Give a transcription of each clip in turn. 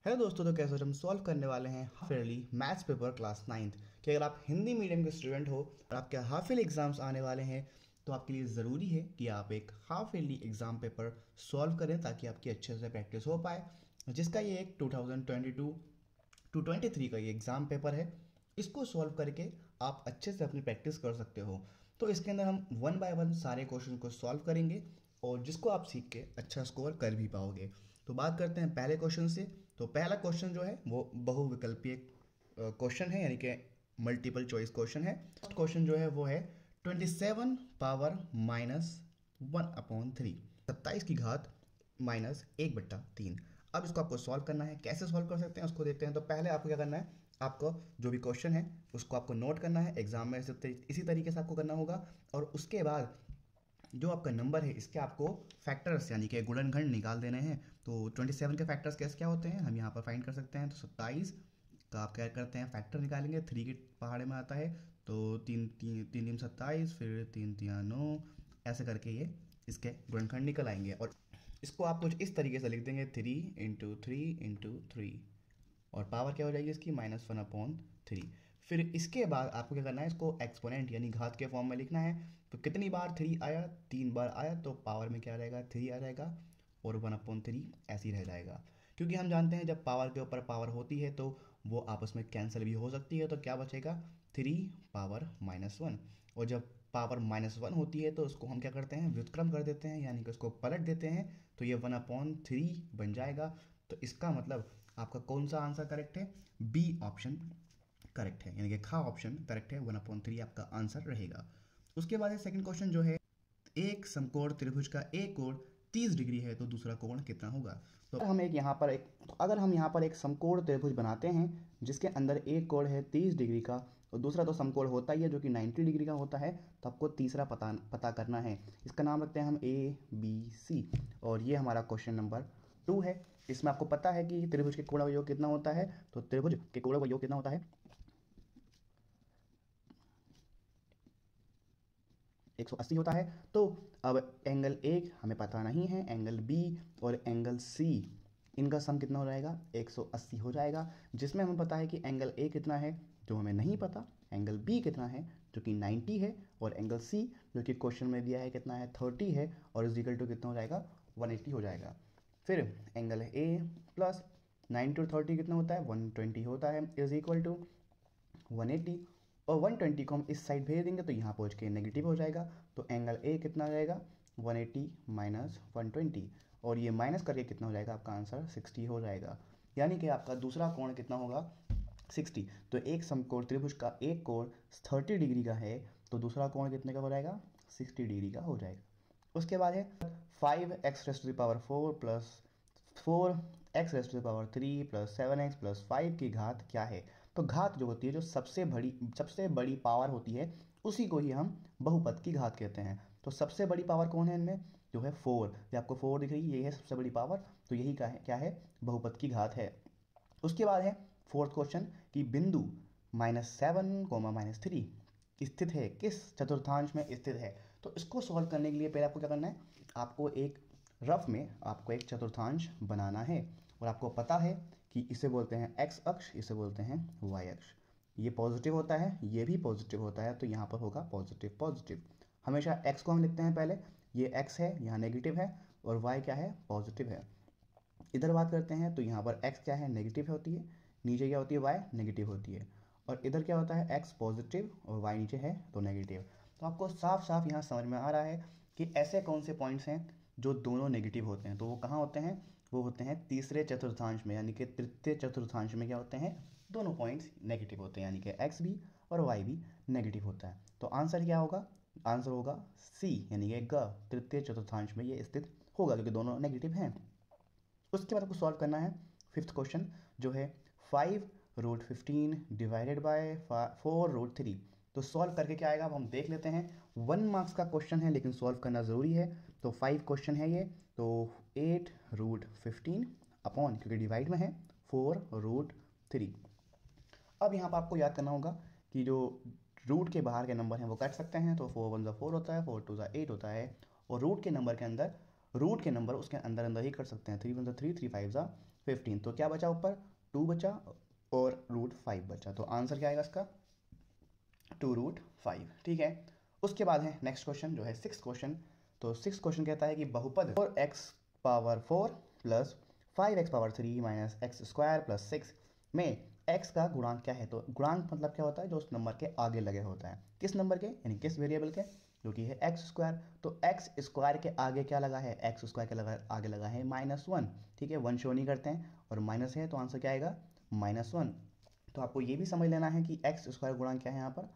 Hello दोस्तों, तो कैसे हम सॉल्व करने वाले हैं half yearly maths paper class 9th कि अगर आप हिंदी मीडियम के स्टूडेंट हो और आपके हाफ ईयरली एग्जाम्स आने वाले हैं तो आपके लिए ज़रूरी है कि आप एक half yearly exam paper solve करें ताकि आपकी अच्छे से प्रैक्टिस हो पाए। जिसका ये एक 2022 टू 23 का ये एग्ज़ाम पेपर है। इसको सॉल्व करके आप अच्छे से अपनी प्रैक्टिस कर सकते हो। तो इसके अंदर हम वन बाय वन सारे क्वेश्चन को सॉल्व करेंगे और जिसको आप सीख के अच्छा स्कोर कर भी पाओगे। तो बात करते हैं पहले क्वेश्चन से। तो पहला क्वेश्चन जो है वो बहुविकल्पीय क्वेश्चन है, यानी कि मल्टीपल चॉइस क्वेश्चन है। फर्स्ट क्वेश्चन जो है वो है 27 पावर माइनस 1/3, 27 की घात माइनस 1/3। अब इसको आपको सॉल्व करना है। कैसे सॉल्व कर सकते हैं उसको देखते हैं। तो पहले आपको क्या करना है, आपको जो भी क्वेश्चन है उसको आपको नोट करना है। एग्जाम में इसी तरीके से आपको करना होगा। और उसके बाद जो आपका नंबर है इसके आपको फैक्टर्स यानी कि गुणनखंड निकाल देने हैं। तो 27 के फैक्टर्स कैसे क्या होते हैं हम यहाँ पर फाइंड कर सकते हैं। तो 27 का आप क्या करते हैं, फैक्टर निकालेंगे। 3 के पहाड़े में आता है तो 3 3 27, फिर 3 3 9, ऐसे करके ये इसके गुणनखंड निकल आएंगे। और इसको आप कुछ इस तरीके से लिख देंगे, 3 × 3 × 3, और पावर क्या हो जाएगी इसकी -1/3। फिर इसके बाद आपको क्या करना है, इसको एक्सपोनेंट यानी घात के फॉर्म में लिखना है। तो कितनी बार 3 आया, 3 बार आया, तो पावर में क्या रहेगा 3 आ जाएगा और 1/3 ऐसे ही रह जाएगा। क्योंकि हम जानते हैं जब पावर के ऊपर पावर होती है तो वो आपस में कैंसिल भी हो सकती है। तो क्या बचेगा 3 पावर -1। और जब पावर -1 होती है तो उसको हम क्या करते हैं, व्युत्क्रम कर देते हैं, यानी कि उसको पलट देते हैं। तो ये 1/3 बन जाएगा। तो इसका मतलब आपका कौन सा आंसर करेक्ट है, बी ऑप्शन करेक्ट है, यानी कि खा ऑप्शन करेक्ट है। 1/3 आपका आंसर रहेगा। उसके बाद सेकंड क्वेश्चन जो है, एक समकोण त्रिभुज का एक कोण 30 डिग्री है तो दूसरा कोण कितना होगा। तो अगर हम यहाँ पर एक समकोण त्रिभुज बनाते हैं जिसके अंदर एक कोण है 30 डिग्री का और दूसरा तो समकोण होता ही है जो कि 90 डिग्री का होता है, तो आपको तीसरा पता करना है। इसका नाम रखते हैं हम ABC, और ये हमारा क्वेश्चन नंबर 2 है। इसमें आपको पता है कि त्रिभुज के कोण का योग कितना होता है। तो त्रिभुज के कोणों का योग कितना होता है, 180 होता है। तो अब एंगल एक हमें पता नहीं है, एंगल बी और एंगल सी, इनका सम कितना हो जाएगा, 180 हो जाएगा। जिसमें हमें पता है कि एंगल ए कितना है जो हमें नहीं पता, एंगल बी कितना है जो कि 90 है, और एंगल सी जो कि क्वेश्चन में दिया है कितना है 30 है, और इज इक्वल टू कितना हो जाएगा 180 हो जाएगा। फिर एंगल ए प्लस 90 और 30 कितना होता है 120 होता है, इज इक्वल टू 180। और 120 को हम इस साइड भेज देंगे तो यहाँ पहुँच के नेगेटिव हो जाएगा। तो एंगल ए कितना आ जाएगा 180 माइनस 120, और ये माइनस करके कितना हो जाएगा, आपका आंसर 60 हो जाएगा। यानी कि आपका दूसरा कोण कितना होगा 60। तो एक समकोण त्रिभुज का एक कोण 30 डिग्री का है तो दूसरा कोण कितने का हो जाएगा 60 डिग्री का हो जाएगा। उसके बाद है 5x⁴ plus 4x⁴ plus 7x plus 5 की घात क्या है। तो घात जो होती है, जो सबसे बड़ी पावर होती है, उसी को ही हम बहुपद की घात कहते हैं। तो सबसे बड़ी पावर कौन है इनमें, जो है 4। जो आपको 4 दिख रही है ये है सबसे बड़ी पावर। तो यही का है, क्या है, बहुपद की घात है। उसके बाद है फोर्थ क्वेश्चन कि बिंदु -7, -3 स्थित है, किस चतुर्थांश में स्थित है। तो इसको सॉल्व करने के लिए पहले आपको क्या करना है, आपको एक रफ में आपको एक चतुर्थांश बनाना है। और आपको पता है कि इसे बोलते हैं एक्स अक्ष, इसे बोलते हैं वाई अक्ष। ये पॉजिटिव होता है, ये भी पॉजिटिव होता है, तो यहाँ पर होगा पॉजिटिव पॉजिटिव। हमेशा एक्स को हम लिखते हैं पहले, ये एक्स है, यहाँ नेगेटिव है, और वाई क्या है, पॉजिटिव है। इधर बात करते हैं तो यहाँ पर x क्या है, नेगेटिव होती है, नीचे क्या होती है y नेगेटिव होती है। और इधर क्या होता है x पॉजिटिव और y नीचे है तो नेगेटिव। तो आपको साफ साफ यहाँ समझ में आ रहा है कि ऐसे कौन से पॉइंट्स हैं जो दोनों नेगेटिव होते हैं। तो वो कहाँ होते हैं, वो होते हैं तीसरे चतुर्थांश में, यानी कि तृतीय चतुर्थांश में क्या होते हैं, दोनों पॉइंट्स नेगेटिव होते हैं, यानी कि x भी और y भी नेगेटिव होता है। तो आंसर क्या होगा, आंसर होगा C, यानी कि ग, तृतीय चतुर्थांश में ये स्थित होगा क्योंकि दोनों नेगेटिव हैं। उसके बाद आपको सॉल्व करना है फिफ्थ क्वेश्चन, जो है 5√15 डिवाइडेड बाय 4√3। तो सॉल्व करके क्या आएगा अब हम देख लेते हैं। 1 मार्क्स का क्वेश्चन है लेकिन सॉल्व करना ज़रूरी है। तो 5 क्वेश्चन है ये, तो 8√15 अपॉन, क्योंकि डिवाइड में है, 4√3। अब यहाँ पर आपको याद करना होगा कि जो रूट के बाहर के नंबर हैं वो काट सकते हैं। तो 4 1 4 होता है, 4 2 8 होता है, और रूट के नंबर उसके अंदर अंदर ही कर सकते हैं। 3 1 3, 3 5 15। तो क्या बचा ऊपर, 2 बचा और √5 बचा। तो आंसर क्या आएगा इसका, 2√5। ठीक है, उसके बाद है नेक्स्ट क्वेश्चन जो है 6th क्वेश्चन। तो 6th क्वेश्चन कहता है कि बहुपद 4x⁴ plus 5x⁴ minus x² plus 6 में x का गुणांक क्या है। तो गुणांक मतलब क्या होता है, जो उस नंबर के आगे लगे होता है। किस नंबर के, यानी किस वेरिएबल के, जो कि है x²। तो x² के आगे क्या लगा है, x² के आगे लगा है -1। ठीक है, 1 शो नहीं करते हैं और माइनस है, तो आंसर क्या आएगा, -1। तो आपको ये भी समझ लेना है कि x² गुणांक क्या है यहाँ पर,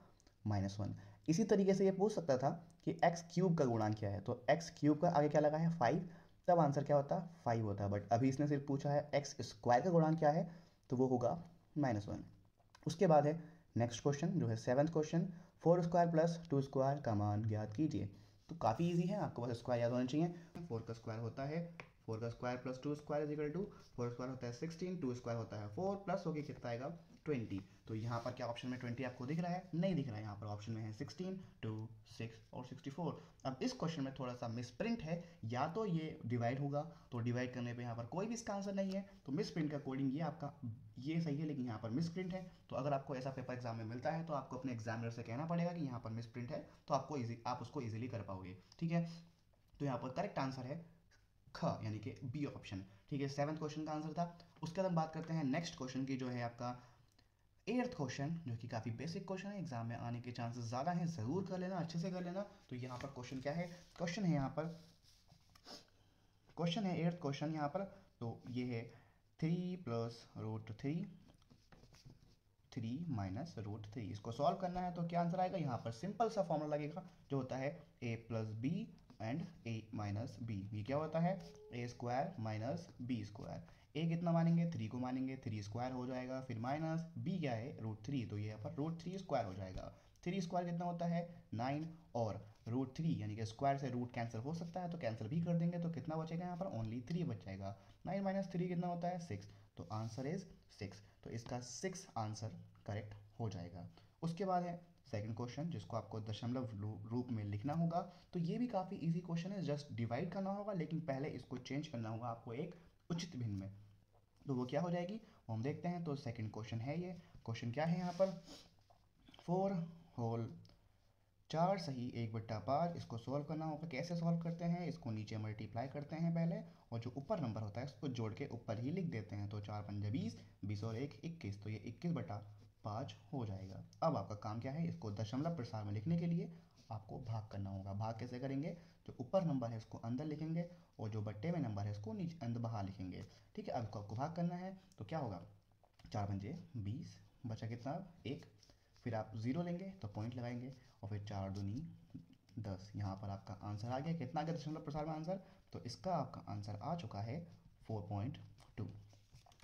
-1। इसी तरीके से ये पूछ सकता था कि x³ का गुणांक क्या है। तो x³ का आगे क्या लगा है, 5, तब आंसर क्या होता, 5 होता। बट अभी इसने सिर्फ पूछा है x² का गुणांक क्या है, तो वो होगा -1। उसके बाद है नेक्स्ट क्वेश्चन जो है 7th क्वेश्चन, 4² प्लस 2² का मान ज्ञात कीजिए। तो काफ़ी इजी है, आपको बस स्क्वायर याद होना चाहिए। 4 का स्क्वायर होता है 4 का square plus 2² is equal to 4 square होता है 16, 2² होता है 4 प्लस होके कितना आएगा 20। तो यहाँ पर क्या ऑप्शन में 20 आपको दिख रहा है, नहीं दिख रहा है। यहाँ पर ऑप्शन में है 16, 2, 6 और 64। अब इस क्वेश्चन में थोड़ा सा मिसप्रिंट है, या तो ये डिवाइड होगा, तो डिवाइड करने पे यहाँ पर कोई भी इसका आंसर नहीं है, तो मिसप्रिंट का कोडिंग ये आपका ये सही है, लेकिन यहाँ पर मिसप्रिंट है। तो अगर आपको ऐसा पेपर एग्जाम में मिलता है तो आपको अपने एग्जामिनर से कहना पड़ेगा कि यहाँ पर मिसप्रिंट है, तो आप उसको इजीली कर पाओगे। ठीक है, तो यहाँ पर करेक्ट आंसर है ख, यानी कि बी ऑप्शन। ठीक है, 7th क्वेश्चन का आंसर था। उसके बाद हम बात करते हैं नेक्स्ट क्वेश्चन की, जो है आपका 8th क्वेश्चन, जो कि काफ़ी बेसिक क्वेश्चन है, एग्जाम में आने के चांसेस ज़्यादा हैं, ज़रूर कर लेना, अच्छे से कर लेना। तो यहाँ पर क्वेश्चन क्या है, क्वेश्चन है यहाँ पर, क्वेश्चन है 8th क्वेश्चन यहाँ पर। तो ये है 3 प्लस √3 3 माइनस √3। इसको सॉल्व करना है, तो क्या आंसर आएगा, यहाँ पर सिंपल सा फॉर्मूला लगेगा जो होता है a plus b and a minus b. ये क्या होता है, a² माइनस b²। a कितना मानेंगे, 3 को मानेंगे, 3² हो जाएगा, फिर माइनस b क्या है, √3, तो ये यहाँ पर √3² हो जाएगा। 3² कितना होता है 9, और √3 यानी कि स्क्वायर से रूट कैंसिल हो सकता है, तो कैंसिल भी कर देंगे, तो कितना बचेगा यहाँ पर, ओनली 3 बच जाएगा। 9 माइनस 3 कितना होता है 6, तो आंसर इज 6। तो इसका 6 आंसर करेक्ट हो जाएगा। उसके बाद है सेकंड क्वेश्चन, जिसको आपको दशमलव रूप में लिखना होगा। तो ये भी काफ़ी इजी क्वेश्चन है, जस्ट डिवाइड करना होगा, लेकिन पहले इसको चेंज करना होगा आपको एक उचित भिन्न में। तो वो क्या हो जाएगी, वो हम देखते हैं। तो सेकंड क्वेश्चन है ये, क्वेश्चन क्या है यहाँ पर, 4 होल 4 सही 1/5। इसको सॉल्व करना होगा। कैसे सॉल्व करते हैं, इसको नीचे मल्टीप्लाई करते हैं पहले, और जो ऊपर नंबर होता है उसको जोड़ के ऊपर ही लिख देते हैं। तो 4 पंजे 20, 20 और 1 21, तो ये 21/5 हो जाएगा। अब आपका काम क्या है, इसको दशमलव प्रसार में लिखने के लिए आपको भाग करना होगा। भाग कैसे करेंगे, जो ऊपर नंबर है उसको अंदर लिखेंगे, और जो बट्टे में नंबर है उसको नीचे अंदर बाहर लिखेंगे। ठीक है, अब इसको आपको भाग करना है, तो क्या होगा, 4 पंजे 20, बचा कितना 1, फिर आप 0 लेंगे तो पॉइंट लगाएंगे, और फिर 4 दूनी 10। यहाँ पर आपका आंसर आ गया, कितना आ गया दशमलव प्रसार में आंसर, तो इसका आपका आंसर आ चुका है 4.2।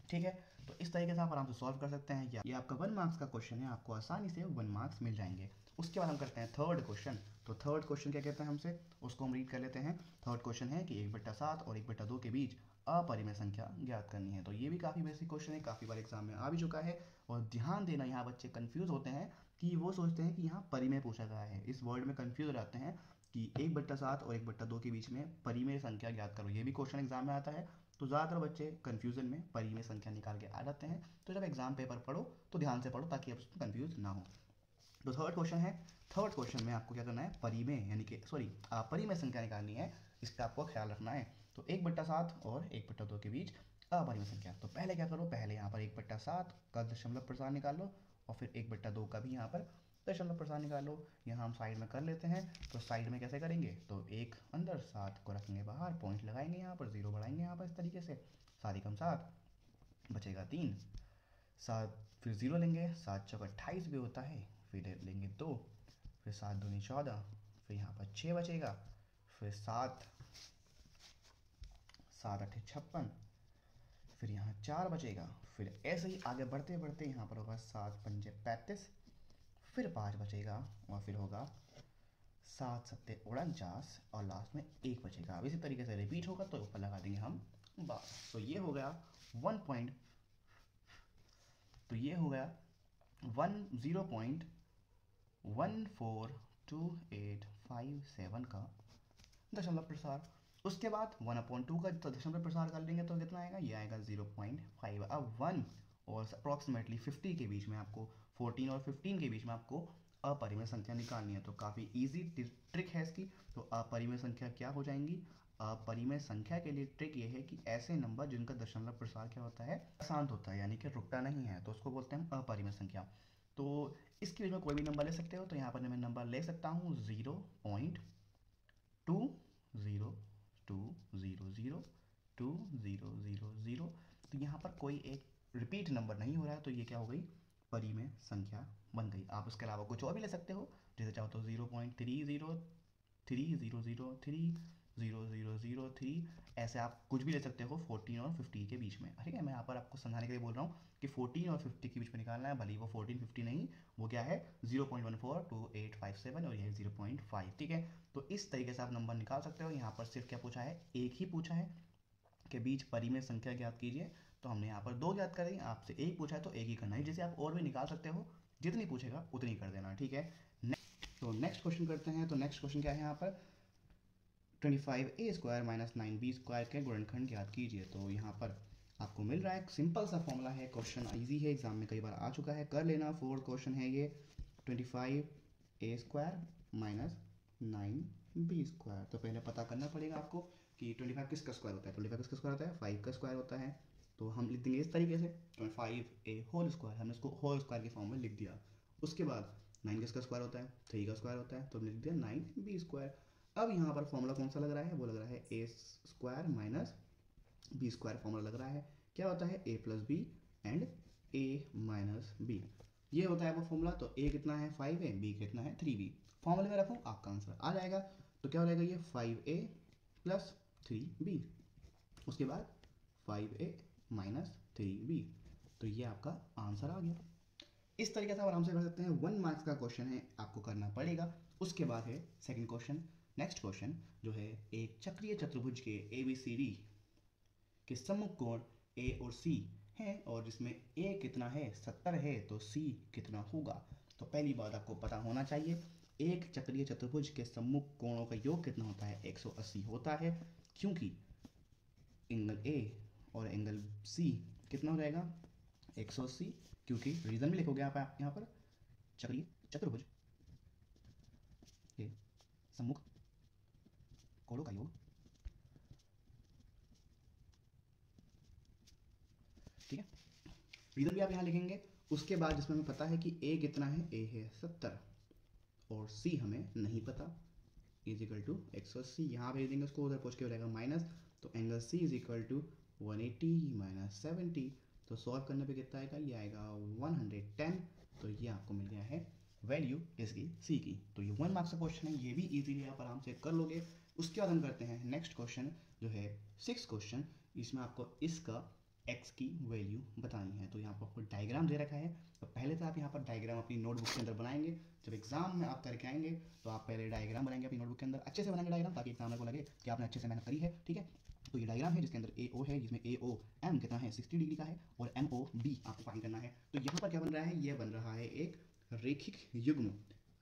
ठीक है, तो इस तरीके से आप आराम से सॉल्व कर सकते हैं। ये आपका 1 मार्क्स का क्वेश्चन है, आपको आसानी से 1 मार्क्स मिल जाएंगे। उसके बाद हम करते हैं थर्ड क्वेश्चन। तो थर्ड क्वेश्चन क्या कहते हैं हमसे, उसको हम रीड कर लेते हैं। थर्ड क्वेश्चन है कि 1/7 और 1/2 के बीच अपरिमेय संख्या ज्ञात करनी है। तो ये भी काफ़ी बेसिक क्वेश्चन है, काफ़ी बार एग्जाम में आ भी चुका है। और ध्यान देना, यहाँ बच्चे कंफ्यूज होते हैं कि वो सोचते हैं कि यहाँ परिमेय पूछा गया है, इस वर्ड में कंफ्यूज हो जाते हैं कि 1/7 और 1/2 के बीच में परिमेय संख्या ज्ञात करो। ये भी क्वेश्चन एग्जाम में आता है, तो ज़्यादातर बच्चे कन्फ्यूज़न में परिमेय संख्या निकाल के आ जाते हैं। तो जब एग्जाम पेपर पढ़ो तो ध्यान से पढ़ो, ताकि आप उसमें कन्फ्यूज ना हो। तो थर्ड क्वेश्चन है, थर्ड क्वेश्चन में आपको क्या करना है, परिमेय यानी कि परिमेय संख्या निकालनी है, इसका आपको ख्याल रखना है। तो 1/7 और 1/2 के बीच अपरिमेय संख्या। तो पहले क्या करो, पहले यहाँ पर 1/7 का दशमलव प्रसार निकाल लो, और फिर 1/2 का भी यहाँ पर दशमलव प्रसार निकाल लो। यहाँ हम साइड में कर लेते हैं। तो साइड में कैसे करेंगे, तो 1 अंदर 7 को रखेंगे बाहर, पॉइंट लगाएंगे यहाँ पर, 0 बढ़ाएंगे यहाँ पर, इस तरीके से 7 एकम 7, बचेगा 3, 7 फिर 0 लेंगे, 7 चौक 28 भी होता है, फिर लेंगे 2, फिर 7 दूनी 14, फिर यहाँ पर 6 बचेगा, फिर 7 7 8 56, फिर यहाँ 4 बचेगा। फिर ऐसे ही आगे बढ़ते बढ़ते यहाँ पर होगा 7 पंजे 35, फिर 5 बचेगा, और फिर होगा 7 सत्ते 49, और लास्ट में 1 बचेगा। अब इसी तरीके से रिपीट होगा, तो ऊपर लगा देंगे हम बस। तो ये हो गया 1 पॉइंट, तो ये हो गया 0.14287 का दशमलव प्रसार। उसके बाद 1/2 का दशमलव प्रसार कर लेंगे तो कितना आएगा, ये आएगा 0.5। अब 1 और अप्रॉक्सीमेटली 50 के बीच में आपको, 14 और 15 के बीच में आपको अपरिमेय संख्या निकालनी है। तो काफ़ी इजी ट्रिक है इसकी। तो अपरिमेय संख्या क्या हो जाएंगी, अपरिमेय संख्या के लिए ट्रिक ये है कि ऐसे नंबर जिनका दशमलव प्रसार क्या होता है, अशांत होता है, यानी कि रुकता नहीं है, तो उसको बोलते हैं अपरिमेय संख्या। तो इसके बीच में कोई भी नंबर ले सकते हो। तो यहाँ पर मैं नंबर ले सकता हूँ 0.202002000। तो यहाँ पर कोई एक रिपीट नंबर नहीं हो रहा है, तो ये क्या हो गई, परिमेय संख्या बन गई। आप इसके अलावा कुछ और भी ले सकते हो, जैसे चाहो तो 0.30300003, ऐसे आप कुछ भी ले सकते हो 14 और 50 के बीच में। ठीक है, मैं यहाँ पर आपको समझाने के लिए बोल रहा हूँ कि 14 और 50 के बीच में निकालना है, भले वो 1450 नहीं, वो क्या है 0.142857 और ये 0.5। ठीक है, तो इस तरीके से आप नंबर निकाल सकते हो। यहाँ पर सिर्फ क्या पूछा है, एक ही पूछा है के बीच परिमेय संख्या ज्ञात कीजिए। तो हमने यहाँ पर 2 ज्ञात करी, आपसे एक पूछा है तो एक ही करना है। जैसे आप और भी निकाल सकते हो, जितनी पूछेगा उतनी कर देना। ठीक है, तो नेक्स्ट क्वेश्चन करते हैं। तो नेक्स्ट क्वेश्चन क्या है यहाँ पर, 25a² - 9b² के गुणनखंड ज्ञात कीजिए। तो यहाँ पर आपको मिल रहा है, सिंपल सा फॉर्मूला है, क्वेश्चन इजी है, एग्जाम में कई बार आ चुका है, कर लेना। 4th क्वेश्चन है ये, 25a² - 9b²। तो पहले पता करना पड़ेगा आपको कि 25 किसका स्क्वायर होता है। 25 किसका स्क्वायर होता है, 5 का स्क्वायर होता है। तो हम लिख देंगे इस तरीके से 25a² हमने इसको होल स्क्वायर के फॉर्म में लिख दिया। उसके बाद 9 किसका स्क्वायर होता है, 3 का स्क्वायर होता है, तो हमने लिख दिया 9b²। अब यहाँ पर फॉर्मूला कौन सा लग रहा है, वो लग रहा है a² - b² फॉर्मूला लग रहा है। क्या होता है, a + b and a - b, ये होता है वो फॉर्मूला। तो a कितना है 5a, b कितना है 3b, फॉर्मूले में रखूँ आपका आंसर आ जाएगा। तो क्या हो जाएगा, ये 5a + 3b, उसके बाद 5a - 3b, तो ये आपका आंसर आ गया। इस तरीके से आप आराम से कर सकते हैं। 1 मार्क्स का क्वेश्चन है, आपको करना पड़ेगा। उसके बाद है सेकंड क्वेश्चन। नेक्स्ट क्वेश्चन जो है, एक चक्रीय चतुर्भुज के ABCD के सम्मुख कोण A और C है, और जिसमें A कितना है 70 है, तो C कितना होगा। तो पहली बात आपको पता होना चाहिए, एक चक्रीय चतुर्भुज के सम्मुख कोणों का योग कितना होता है, 180 होता है, क्योंकि एंगल A और एंगल C कितना हो जाएगा 180, क्योंकि रीजन भी लिखोगे आप यहाँ पर, चक्रीय चतुर्भुज के सम्मुख कोणों का योग, ठीक है, रीजन भी आप यहाँ लिखेंगे। उसके बाद जिसमें हमें पता है कि A कितना है, A है 70 और C हमें नहीं पता, = 180, यहाँ भेज देंगे उसको, उधर पहुँच के हो जाएगा माइनस। तो एंगल C = 180 - 70, तो सॉल्व करने पे कितना आएगा, ये आएगा 110। तो ये आपको मिल गया है वैल्यू इसकी C की। तो ये 1 मार्क्स का क्वेश्चन है, ये भी इजीली आप आराम से कर लोगे। उसके बाद हम करते हैं नेक्स्ट क्वेश्चन जो है 6th क्वेश्चन। इसमें आपको इसका x की वैल्यू बतानी है। तो यहाँ पर आपको डायग्राम दे रखा है, तो पहले तो आप यहाँ पर डायग्राम अपनी नोटबुक के अंदर बनाएंगे। जब एग्जाम में आप करके आएंगे तो आप पहले डायग्राम बनाएंगे अपनी नोटबुक के अंदर, अच्छे से बनाएंगे डायग्राम, ताकि एग्जामिनर को लगे कि आपने अच्छे से मेहनत करी है। ठीक है, तो ये डायग्राम है जिसके अंदर AO है, जिसमें AOM कितना है 60 डिग्री का है, और MOB आपको फाइंड करना है। तो यहाँ पर क्या बन रहा है, ये बन रहा है एक रेखिक युग्म।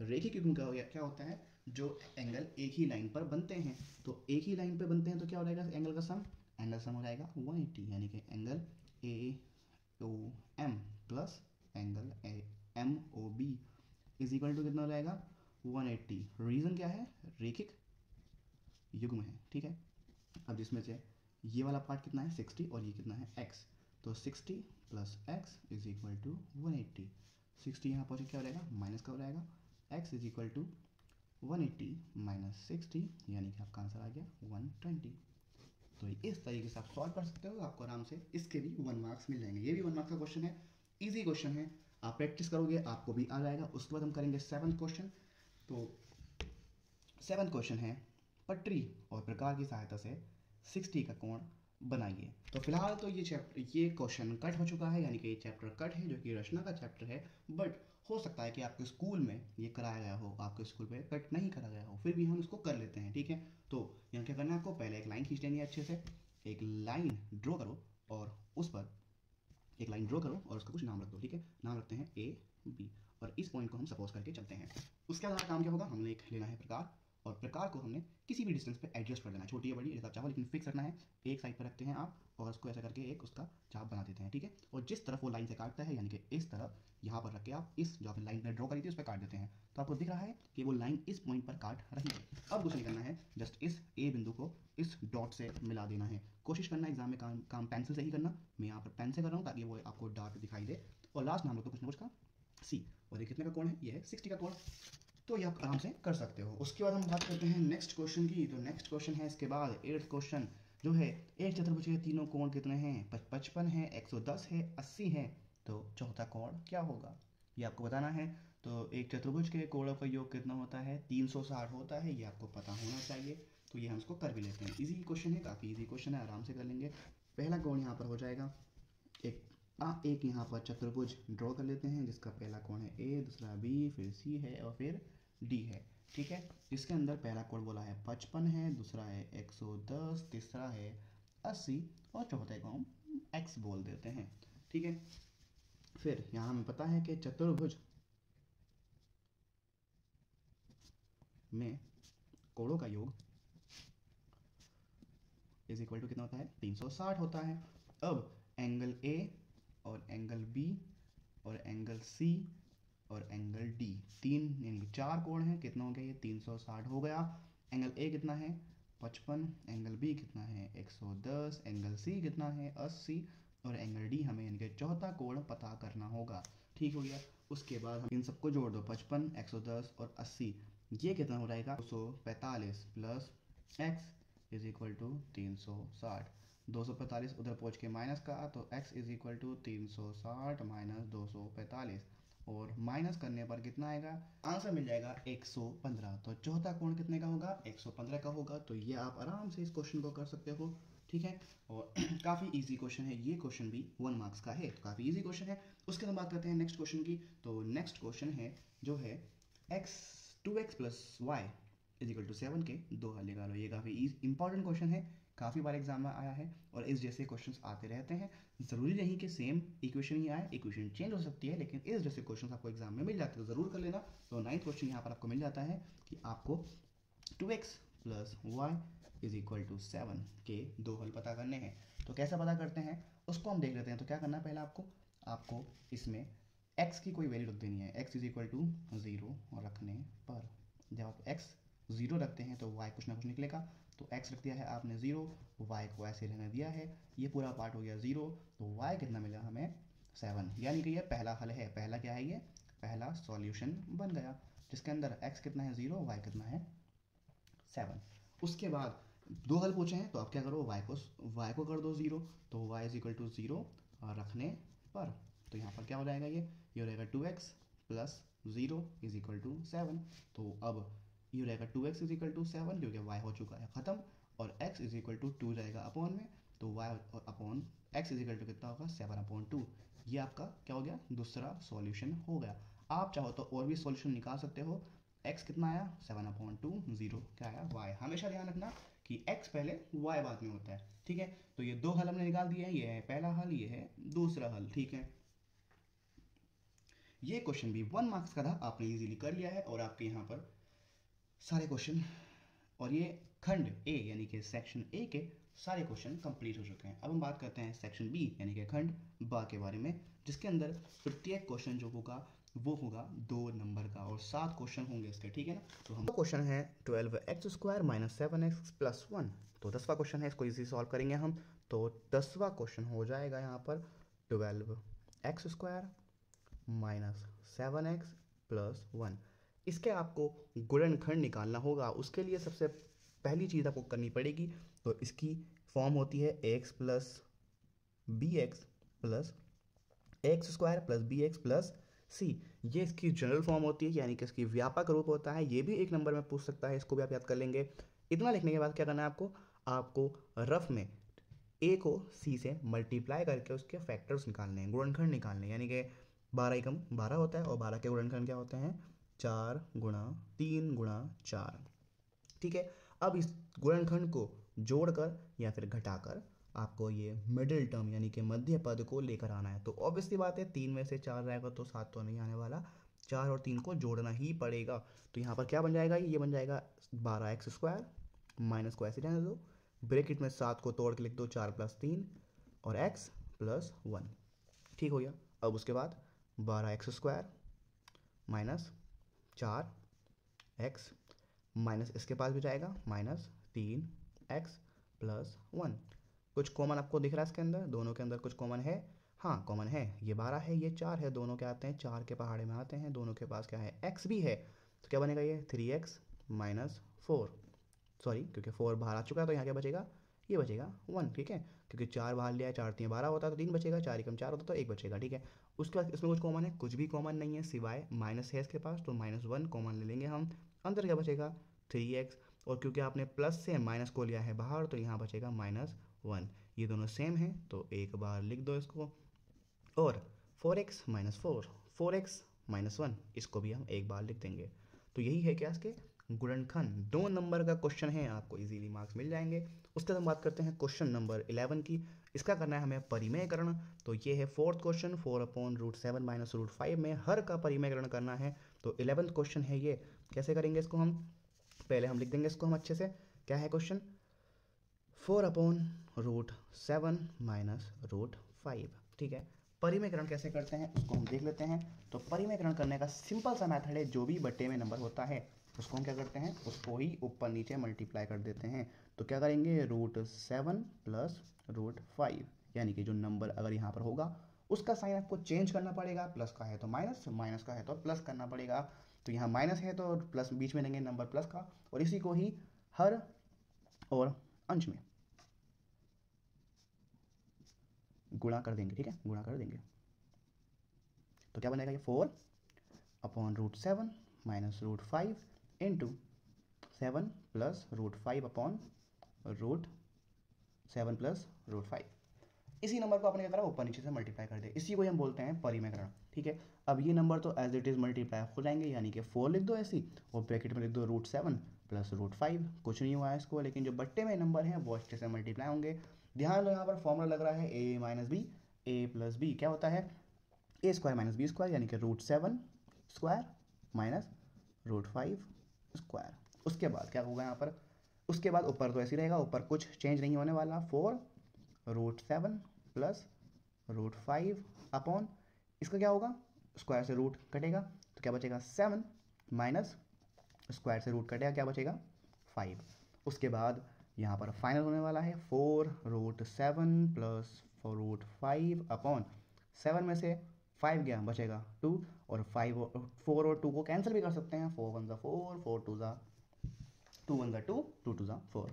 रेखिक युग्म का क्या होता है, जो एंगल एक ही लाइन पर बनते हैं। तो एक ही लाइन पर बनते हैं तो क्या हो जाएगा, एंगल का सम, एंगल सम हो जाएगा 180, यानी कि angle AOM plus angle MOB = कितना हो जाएगा 180। रीज़न क्या है, रेखिक युग्म है। ठीक है, अब जिसमें से ये वाला पार्ट कितना है 60 और ये कितना है x, तो 60 + x = 180। 60 यहाँ पहुँचे क्या हो जाएगा, माइनस का हो जाएगा, x = 180 - 60, यानी कि आपका आंसर आ गया 120। तो इस तरीके से आप सॉल्व कर सकते हो, आपको आराम से इसके भी 1 मार्क्स मिल जाएंगे। ये भी 1 मार्क्स का क्वेश्चन है, इजी क्वेश्चन है, आप प्रैक्टिस करोगे आपको भी आ जाएगा। उसके बाद हम करेंगे 7th क्वेश्चन। तो 7th क्वेश्चन है, पटरी और प्रकार की सहायता से 60 का कोण बनाइए। तो फिलहाल तो ये क्वेश्चन कट हो चुका है, यानी कि ये चैप्टर कट है, जो कि रचना का चैप्टर है। बट हो सकता है कि आपके स्कूल में ये कराया गया हो, आपके स्कूल में कट नहीं करा गया हो, फिर भी हम इसको कर लेते हैं। ठीक है, तो यहाँ क्या करना है आपको, पहले एक लाइन खींच लेनी है, अच्छे से एक लाइन ड्रॉ करो, और उस पर एक लाइन ड्रॉ करो और उसका कुछ नाम रख दो। ठीक है, नाम रखते हैं A B, और इस पॉइंट को हम सपोज करके चलते हैं। उसके बाद काम क्या होगा, हमने एक लेना है प्रकार, और प्रकार को हमने किसी भी डिस्टेंस पे एडजस्ट कर देना है, छोटी या बड़ी जैसा चाहो, लेकिन फिक्स रखना है। एक साइड पर रखते हैं आप और उसको ऐसा करके एक उसका चाप बना देते हैं, ठीक है। और जिस तरफ वो लाइन से काटता है, यानी कि इस तरफ यहाँ पर रख के आप इस जो आपने लाइन ड्रॉ करी थी उस पर काट देते हैं, तो आपको दिख रहा है कि वो लाइन इस पॉइंट पर काट रही है। अब कुछ नहीं करना है, जस्ट इस ए बिंदु को इस डॉट से मिला देना है। कोशिश करना एग्जाम में काम पेंसिल से ही करना, मैं यहाँ पर पेन से कर रहा हूँ ताकि वो आपको डार्क दिखाई दे। और लास्ट में हम लोग को कुछ ना कुछ का सी, और ये कितने का कोण है, ये है 60 का कोण, तो ये आप आराम से कर सकते हो। उसके बाद हम बात करते हैं नेक्स्ट क्वेश्चन की। तो नेक्स्ट क्वेश्चन है इसके बाद 8th क्वेश्चन जो है, एक चतुर्भुज के तीनों कोण कितने हैं, 55 है, 110 है, 80 है, तो चौथा कोण क्या होगा, ये आपको बताना है। तो एक चतुर्भुज के कोणों का योग कितना होता है, 360 होता है, ये आपको पता होना चाहिए। तो ये हम इसको कर भी लेते हैं, इजी क्वेश्चन है, काफ़ी इजी क्वेश्चन है, आराम से कर लेंगे। पहला कोण यहाँ पर हो जाएगा, एक यहाँ पर चतुर्भुज ड्रॉ कर लेते हैं जिसका पहला कोण है ए, दूसरा बी, फिर सी है और फिर डी है, ठीक है। इसके अंदर पहला कोण बोला है 55 है, दूसरा है 110, तीसरा है 80 और चौथे को हम x बोल देते हैं, ठीक है। फिर यहाँ हमें पता है कि चतुर्भुज में कोणों का योग इज इक्वल टू कितना होता है, 360 होता है। अब एंगल ए और एंगल बी और एंगल सी और एंगल डी, तीन यानी 4 कोण हैं, कितना हो गया ये, 360 हो गया। एंगल ए कितना है 55, एंगल बी कितना है 110, एंगल सी कितना है 80 और एंगल डी हमें यानी कि चौथा कोण पता करना होगा, ठीक हो गया। उसके बाद हम इन सबको जोड़ दो, 55, 110 और 80, ये कितना हो जाएगा 245 plus x is equal to 360। 245 उधर पहुँच के माइनस का, तो x is equal to 360 minus 245, और माइनस करने पर कितना आएगा, आंसर मिल जाएगा 115। तो चौथा कोण कितने का होगा, 115 का होगा। तो ये आप आराम से इस क्वेश्चन को कर सकते हो, ठीक है। और काफ़ी इजी क्वेश्चन है, ये क्वेश्चन भी 1 मार्क्स का है, तो काफ़ी इजी क्वेश्चन है। उसके बाद बात करते हैं नेक्स्ट क्वेश्चन की। तो नेक्स्ट क्वेश्चन है जो है 2x plus y is equal to 7 के दो हल निकालो। ये काफ़ी इंपॉर्टेंट क्वेश्चन है, काफ़ी बार एग्जाम में आया है और इस जैसे क्वेश्चंस आते रहते हैं। ज़रूरी नहीं कि सेम इक्वेशन ही आए, इक्वेशन चेंज हो सकती है, लेकिन इस जैसे क्वेश्चंस आपको एग्जाम में मिल जाते हैं तो ज़रूर कर लेना। तो 9th क्वेश्चन यहाँ पर आपको मिल जाता है कि आपको 2x plus y is equal to 7 के दो हल पता करने हैं। तो कैसा पता करते हैं उसको हम देख लेते हैं। तो क्या करना है, पहले आपको इसमें x की कोई वैल्यू रख देनी है, x इज इक्वल टू 0 रखने पर जब आप x 0 रखते हैं तो y कुछ ना कुछ निकलेगा। तो x रख दिया है आपने 0, y को ऐसे रहने दिया है, ये पूरा पार्ट हो गया 0, तो y कितना मिला हमें 7, यानी कि ये पहला हल है। पहला क्या है, ये पहला सॉल्यूशन बन गया जिसके अंदर x कितना है 0, y कितना है 7। उसके बाद दो हल पूछे हैं तो आप क्या करो, y को कर दो 0, तो y इज इक्वल टू 0 रखने पर, तो यहाँ पर क्या हो जाएगा, ये हो जाएगा 2x plus 0 is equal to 7। तो अब ये हो जाएगा 2x इज इक्वल टू 7 क्योंकि y हो चुका है ख़त्म, और x इज इक्वल टू 2 जाएगा अपॉन में, तो y upon x is equal to कितना होगा 7/2। ये आपका क्या हो गया, दूसरा सॉल्यूशन हो गया। आप चाहो तो और भी सॉल्यूशन निकाल सकते हो। x कितना आया 7/2, 0 क्या आया y। हमेशा ध्यान रखना कि x पहले y बाद में होता है, ठीक है। तो ये दो हल हमने निकाल दिए हैं, ये है पहला हल, ये है दूसरा हल, ठीक है। ये क्वेश्चन भी 1 मार्क्स का था, आपने इजीली कर लिया है और आपके यहाँ पर सारे क्वेश्चन और ये खंड ए यानी कि सेक्शन ए के सारे क्वेश्चन कंप्लीट हो चुके हैं। अब हम बात करते हैं सेक्शन बी यानी कि खंड बा के बारे में, जिसके अंदर प्रत्येक क्वेश्चन जो होगा वो होगा 2 नंबर का और 7 क्वेश्चन होंगे इसके, ठीक है ना। तो हम क्वेश्चन है 12x² माइनस 7x प्लस 1, तो 10वां क्वेश्चन है, इसको इजी सॉल्व करेंगे हम। तो 10वां क्वेश्चन हो जाएगा यहाँ पर 12x² माइनस 7x प्लस 1। इसके आपको गुणनखंड निकालना होगा, उसके लिए सबसे पहली चीज़ आपको करनी पड़ेगी, तो इसकी फॉर्म होती है ax plus b x plus x² plus b x plus c. ये इसकी जनरल फॉर्म होती है, यानी कि इसकी व्यापक रूप होता है। ये भी एक नंबर में पूछ सकता है, इसको भी आप याद कर लेंगे। इतना लिखने के बाद क्या करना है आपको रफ में a को c से मल्टीप्लाई करके उसके फैक्टर्स निकालने हैं, गुणनखंड निकालने हैं, यानी कि 12 एकम 12 होता है और 12 के गुणनखंड क्या होते हैं 4 गुणा 3 गुणा 4, ठीक है। अब इस गुणनखंड को जोड़कर या फिर घटाकर आपको ये मिडिल टर्म यानी कि मध्य पद को लेकर आना है। तो ऑब्वियसली बात है 3 में से 4 जाएगा तो 7 तो नहीं आने वाला, 4 और 3 को जोड़ना ही पड़ेगा। तो यहाँ पर क्या बन जाएगा, ये बन जाएगा 12x² माइनस को ऐसे जाने दो, ब्रैकेट में 7 को तोड़ के लिख दो 4 + 3 और x + 1। ठीक हो गया। अब उसके बाद 12x² माइनस 4x माइनस इसके पास भी जाएगा -3x + 1। कुछ कॉमन आपको दिख रहा है इसके अंदर, दोनों के अंदर कुछ कॉमन है? हाँ कॉमन है, ये 12 है ये 4 है, दोनों के आते हैं 4 के पहाड़े में आते हैं, दोनों के पास क्या है, x भी है। तो क्या बनेगा ये 3x - 4, सॉरी क्योंकि 4 बाहर आ चुका है तो यहाँ क्या बचेगा, ये बचेगा 1। ठीक है, क्योंकि 4 बाहर लिया है, 4 3 12 होता है तो 3 बचेगा, 4 एकम 4 होता तो 1 बचेगा। ठीक है, उसके बाद इसमें कुछ कॉमन है, कुछ भी कॉमन नहीं है सिवाय माइनस है इसके पास, तो -1 कॉमन ले लेंगे हम। अंदर क्या बचेगा 3x, और क्योंकि आपने प्लस से माइनस को लिया है बाहर तो यहाँ बचेगा -1। ये दोनों सेम है तो एक बार लिख दो इसको। और 4x - 4, 4x - 1, इसको भी हम एक बार लिख देंगे। तो यही है क्या इसके गुणनखंड। 2 नंबर का क्वेश्चन है, आपको इजीली मार्क्स मिल जाएंगे। उसके बाद हम बात करते हैं क्वेश्चन नंबर 11 की। इसका करना है हमें परिमेयकरण। तो ये है 4th क्वेश्चन, 4/√7 - √5 में हर का परिमेयकरण करना है। तो 11th क्वेश्चन है ये। कैसे करेंगे इसको हम, पहले हम लिख देंगे इसको हम अच्छे से। क्या है क्वेश्चन, 4/√7 - √5। ठीक है, परिमेयकरण कैसे करते हैं उसको हम देख लेते हैं। तो परिमेयकरण करने का सिंपल सा मेथड है, जो भी बट्टे में नंबर होता है उसको हम क्या करते हैं, उसको ही ऊपर नीचे मल्टीप्लाई कर देते हैं। तो क्या करेंगे, √7 + √5, यानी कि जो नंबर अगर यहाँ पर होगा उसका साइन आपको चेंज करना पड़ेगा, प्लस का है तो माइनस, माइनस का है तो प्लस करना पड़ेगा। तो यहाँ माइनस है तो प्लस बीच में देंगे नंबर प्लस का, और इसी को ही हर और अंश में गुणा कर देंगे। ठीक है, गुणा कर देंगे। तो क्या बनेगा, ये 4/√7 - √5 इंटू 7 + √5/√7 + √5। इसी नंबर को आपने क्या करा, ऊपर नीचे से मल्टीप्लाई कर दे, इसी को हम बोलते हैं परिमेयकरण। ठीक है, अब ये नंबर तो एज इट इज मल्टीप्लाई हो जाएंगे, यानी कि 4 लिख दो ऐसी, और ब्रैकेट में लिख दो √7 + √5। कुछ नहीं हुआ है इसको, लेकिन जो बट्टे में नंबर हैं वो अच्छे से मल्टीप्लाई होंगे। ध्यान दो, यहाँ पर फॉर्मूला लग रहा है a - b, a + b क्या होता है, a² - b², यानी कि √7² - √5²। उसके बाद क्या होगा यहाँ पर, उसके बाद ऊपर तो ऐसे ही रहेगा, ऊपर कुछ चेंज नहीं होने वाला। 4√7 + √5 अपॉन, इसका क्या होगा, स्क्वायर से रूट कटेगा तो क्या बचेगा 7, माइनस स्क्वायर से रूट कटेगा क्या बचेगा 5। उसके बाद यहाँ पर फाइनल होने वाला है 4√7 + √5 अपॉन 7 में से 5 गया बचेगा 2, और 4 और 2 को कैंसिल भी कर सकते हैं, 4 1 4, 4 2 2 1 2, 2 2 4।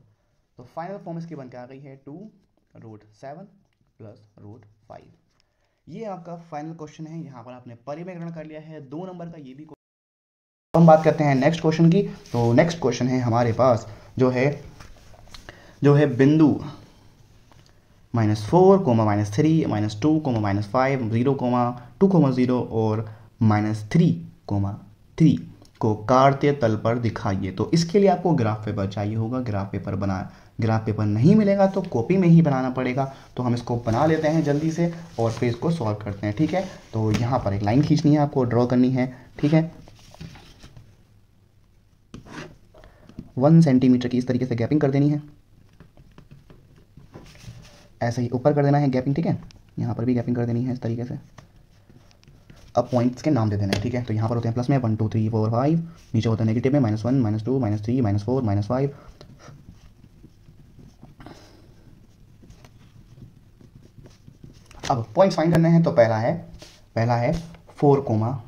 तो फाइनल फॉर्म इसकी बन के आ गई है 2√7 + √5। ये आपका फाइनल क्वेश्चन है। यहाँ पर आपने परिमेयकरण कर लिया है 2 नंबर का, ये भी। हम बात करते हैं नेक्स्ट क्वेश्चन की। तो नेक्स्ट क्वेश्चन है हमारे पास जो है बिंदु -4, -3, -2, -5, 0, 2, 0 और -3, को काटते तल पर दिखाइए। तो इसके लिए आपको ग्राफ पेपर चाहिए होगा, ग्राफ पेपर नहीं मिलेगा तो कॉपी में ही बनाना पड़ेगा। तो हम इसको बना लेते हैं जल्दी से और फिर इसको सॉल्व करते हैं। ठीक है, तो यहाँ पर एक लाइन खींचनी है, आपको ड्रॉ करनी है। ठीक है, 1 सेंटीमीटर की इस तरीके से गैपिंग कर देनी है, ऐसे ही ऊपर कर देना है गैपिंग। ठीक है, यहाँ पर भी गैपिंग कर देनी है इस तरीके से। अब पॉइंट्स के नाम दे देना है। ठीक है, तो यहाँ पर होते हैं प्लस में 1 2 3 4 5, नीचे होता है नेगेटिव में -1 -2 -3 -4 -5। अब पॉइंट्स फाइंड करने हैं। तो पहला है 4,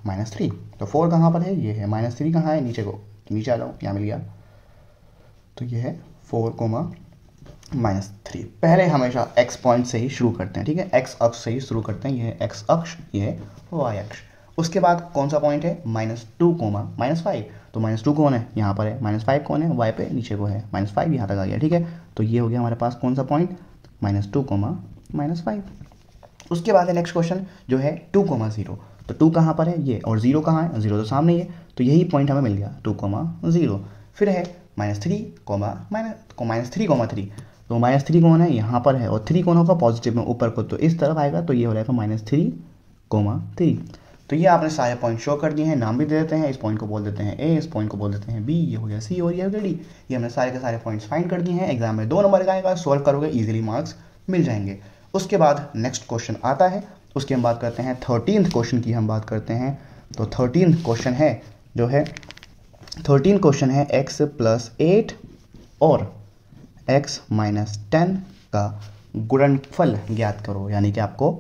-3। तो 4 कहाँ पर है, ये है। -3 कहाँ है, नीचे आ जाओ, यहाँ मिल गया। तो ये है 4, -3। पहले हमेशा x पॉइंट से ही शुरू करते हैं। ठीक है, x अक्ष से ही शुरू करते हैं। ये है x अक्ष, ये है y अक्ष। उसके बाद कौन सा पॉइंट है, -2, -5। तो -2 कौन है, यहाँ पर है। -5 कौन है, y पे नीचे को है। -5 यहाँ तक आ गया। ठीक है, तो ये हो गया हमारे पास कौन सा पॉइंट, -2, -5। उसके बाद है नेक्स्ट क्वेश्चन जो है 2, 0। तो 2 कहाँ पर है, ये, और 0 कहाँ है, 0 तो सामने ही है। तो यही पॉइंट हमें मिल गया 2, 0। फिर है -3, -3, तो -3 कौन है, यहाँ पर है, और 3 कौन होगा, पॉजिटिव में ऊपर को, तो इस तरफ आएगा। तो ये हो जाएगा -3, 3। तो ये आपने सारे पॉइंट शो कर दिए हैं, नाम भी दे देते हैं, इस पॉइंट को बोल देते हैं ए, इस पॉइंट को बोल देते हैं बी, ये हो गया सी और ये हो गया डी। ये हमने सारे के सारे पॉइंट्स फाइंड कर दिए हैं। एग्जाम में 2 नंबर का आएगा, सॉल्व करोगे ईजिली मार्क्स मिल जाएंगे। उसके बाद नेक्स्ट क्वेश्चन आता है, उसकी हम बात करते हैं 13th क्वेश्चन की हम बात करते हैं। तो 13th क्वेश्चन है जो है 13 क्वेश्चन है x + 8 और x - 10 का गुणनफल ज्ञात करो, यानी कि आपको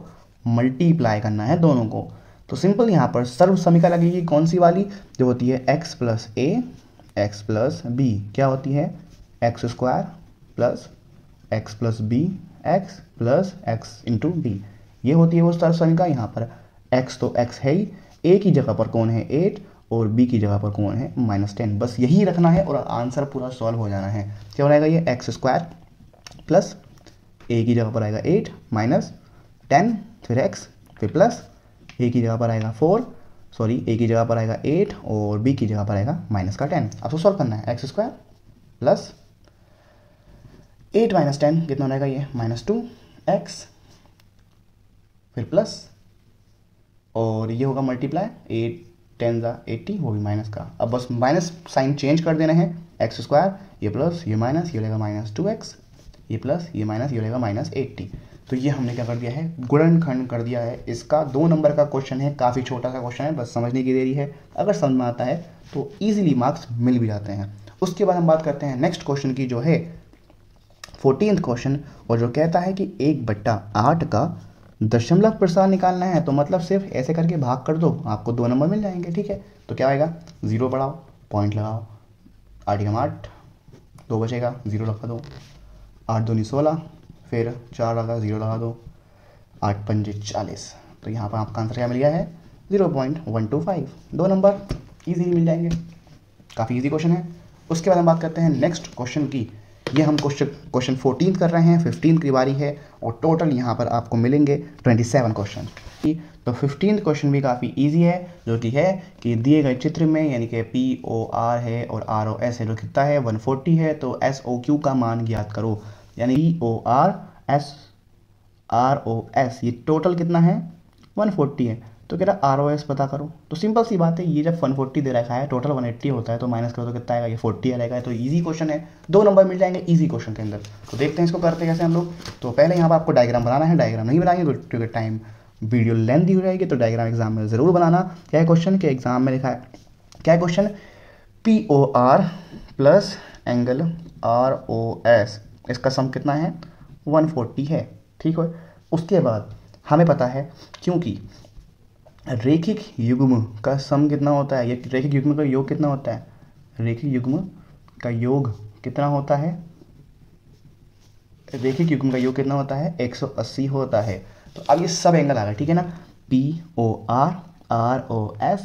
मल्टीप्लाई करना है दोनों को। तो सिंपल यहाँ पर सर्व समीकरण लगेगी, कौन सी वाली, जो होती है x + a x + b, क्या होती है x² + x + b x + x × b, ये होती है वो सर्व समीकरण। यहाँ पर x तो x है ही, a की जगह पर कौन है 8 और b की जगह पर कौन है -10, बस यही रखना है और आंसर पूरा सॉल्व हो जाना है। क्या हो जाएगा ये x² + a की जगह पर आएगा 8 -10 फिर x फिर प्लस a की जगह पर आएगा 4 सॉरी a की जगह पर आएगा 8 और b की जगह पर आएगा -10। आपको सॉल्व करना है x² + 8 - 10 कितना हो जाएगा ये -2x फिर प्लस और ये होगा मल्टीप्लाई 8 10 80 वो भी माइनस का। अब बस माइनस साइन चेंज कर देना है, x² ये प्लस ये माइनस, ये लगेगा -2x, ये प्लस ये माइनस, ये लगेगा -80। तो ये हमने क्या कर दिया है गुणनखंड कर दिया है। इसका 2 नंबर का क्वेश्चन है, काफ़ी छोटा सा क्वेश्चन है, बस समझने की देरी है। अगर समझ में आता है तो ईजिली मार्क्स मिल भी जाते हैं। उसके बाद हम बात करते हैं नेक्स्ट क्वेश्चन की, जो है 14th क्वेश्चन, और जो कहता है कि 1/8 का दशमलव प्रसार निकालना है। तो मतलब सिर्फ ऐसे करके भाग कर दो, आपको 2 नंबर मिल जाएंगे। ठीक है, तो क्या आएगा 0 बढ़ाओ, पॉइंट लगाओ, 8 × 8 2 बचेगा, 0 लगा दो, 8 दूनी 16 फिर 4 लगा 0 लगा दो, 8 पंजे 40। तो यहाँ पर आपका आंसर क्या मिल गया है 0.125, 2 नंबर ईजिली मिल जाएंगे। काफ़ी इजी क्वेश्चन है। उसके बाद हम बात करते हैं नेक्स्ट क्वेश्चन की। ये हम क्वेश्चन 14 कर रहे हैं, 15 की बारी है और टोटल यहाँ पर आपको मिलेंगे 27 क्वेश्चन। तो 15th क्वेश्चन भी काफ़ी इजी है, जो कि है कि दिए गए चित्र में यानी कि POR है और ROS है, जो कितना है 140 है, तो SOQ का मान ज्ञात करो। यानी POR ROS ये टोटल कितना है 140 है, तो कह रहा ROS पता करो। तो सिंपल सी बात है, ये जब 140 दे रखा है, टोटल 180 होता है, तो माइनस करो तो कितना आएगा, ये 40 आएगा। तो इजी क्वेश्चन है, 2 नंबर मिल जाएंगे इजी क्वेश्चन के अंदर। तो देखते हैं इसको करते कैसे हम लोग। तो पहले यहाँ पर आपको डायग्राम बनाना है, डायग्राम नहीं बनाएंगे क्योंकि टाइम वीडियो लेंथी हो जाएगी, तो डायग्राम एग्जाम में ज़रूर बनाना। क्या है क्वेश्चन के एग्जाम में लिखा है, क्या है क्वेश्चन, POR + एंगल ROS, इसका सम कितना है 140 है। ठीक है, उसके बाद हमें पता है क्योंकि रेखिक युग्म का सम कितना होता है, ये रेखिक युग्म का योग कितना होता है, रेखिक युग्म का योग कितना होता है, रेखिक युग्म का योग कितना होता है 180 होता है। तो अब ये सब एंगल आ गए, ठीक है ना, POR ROS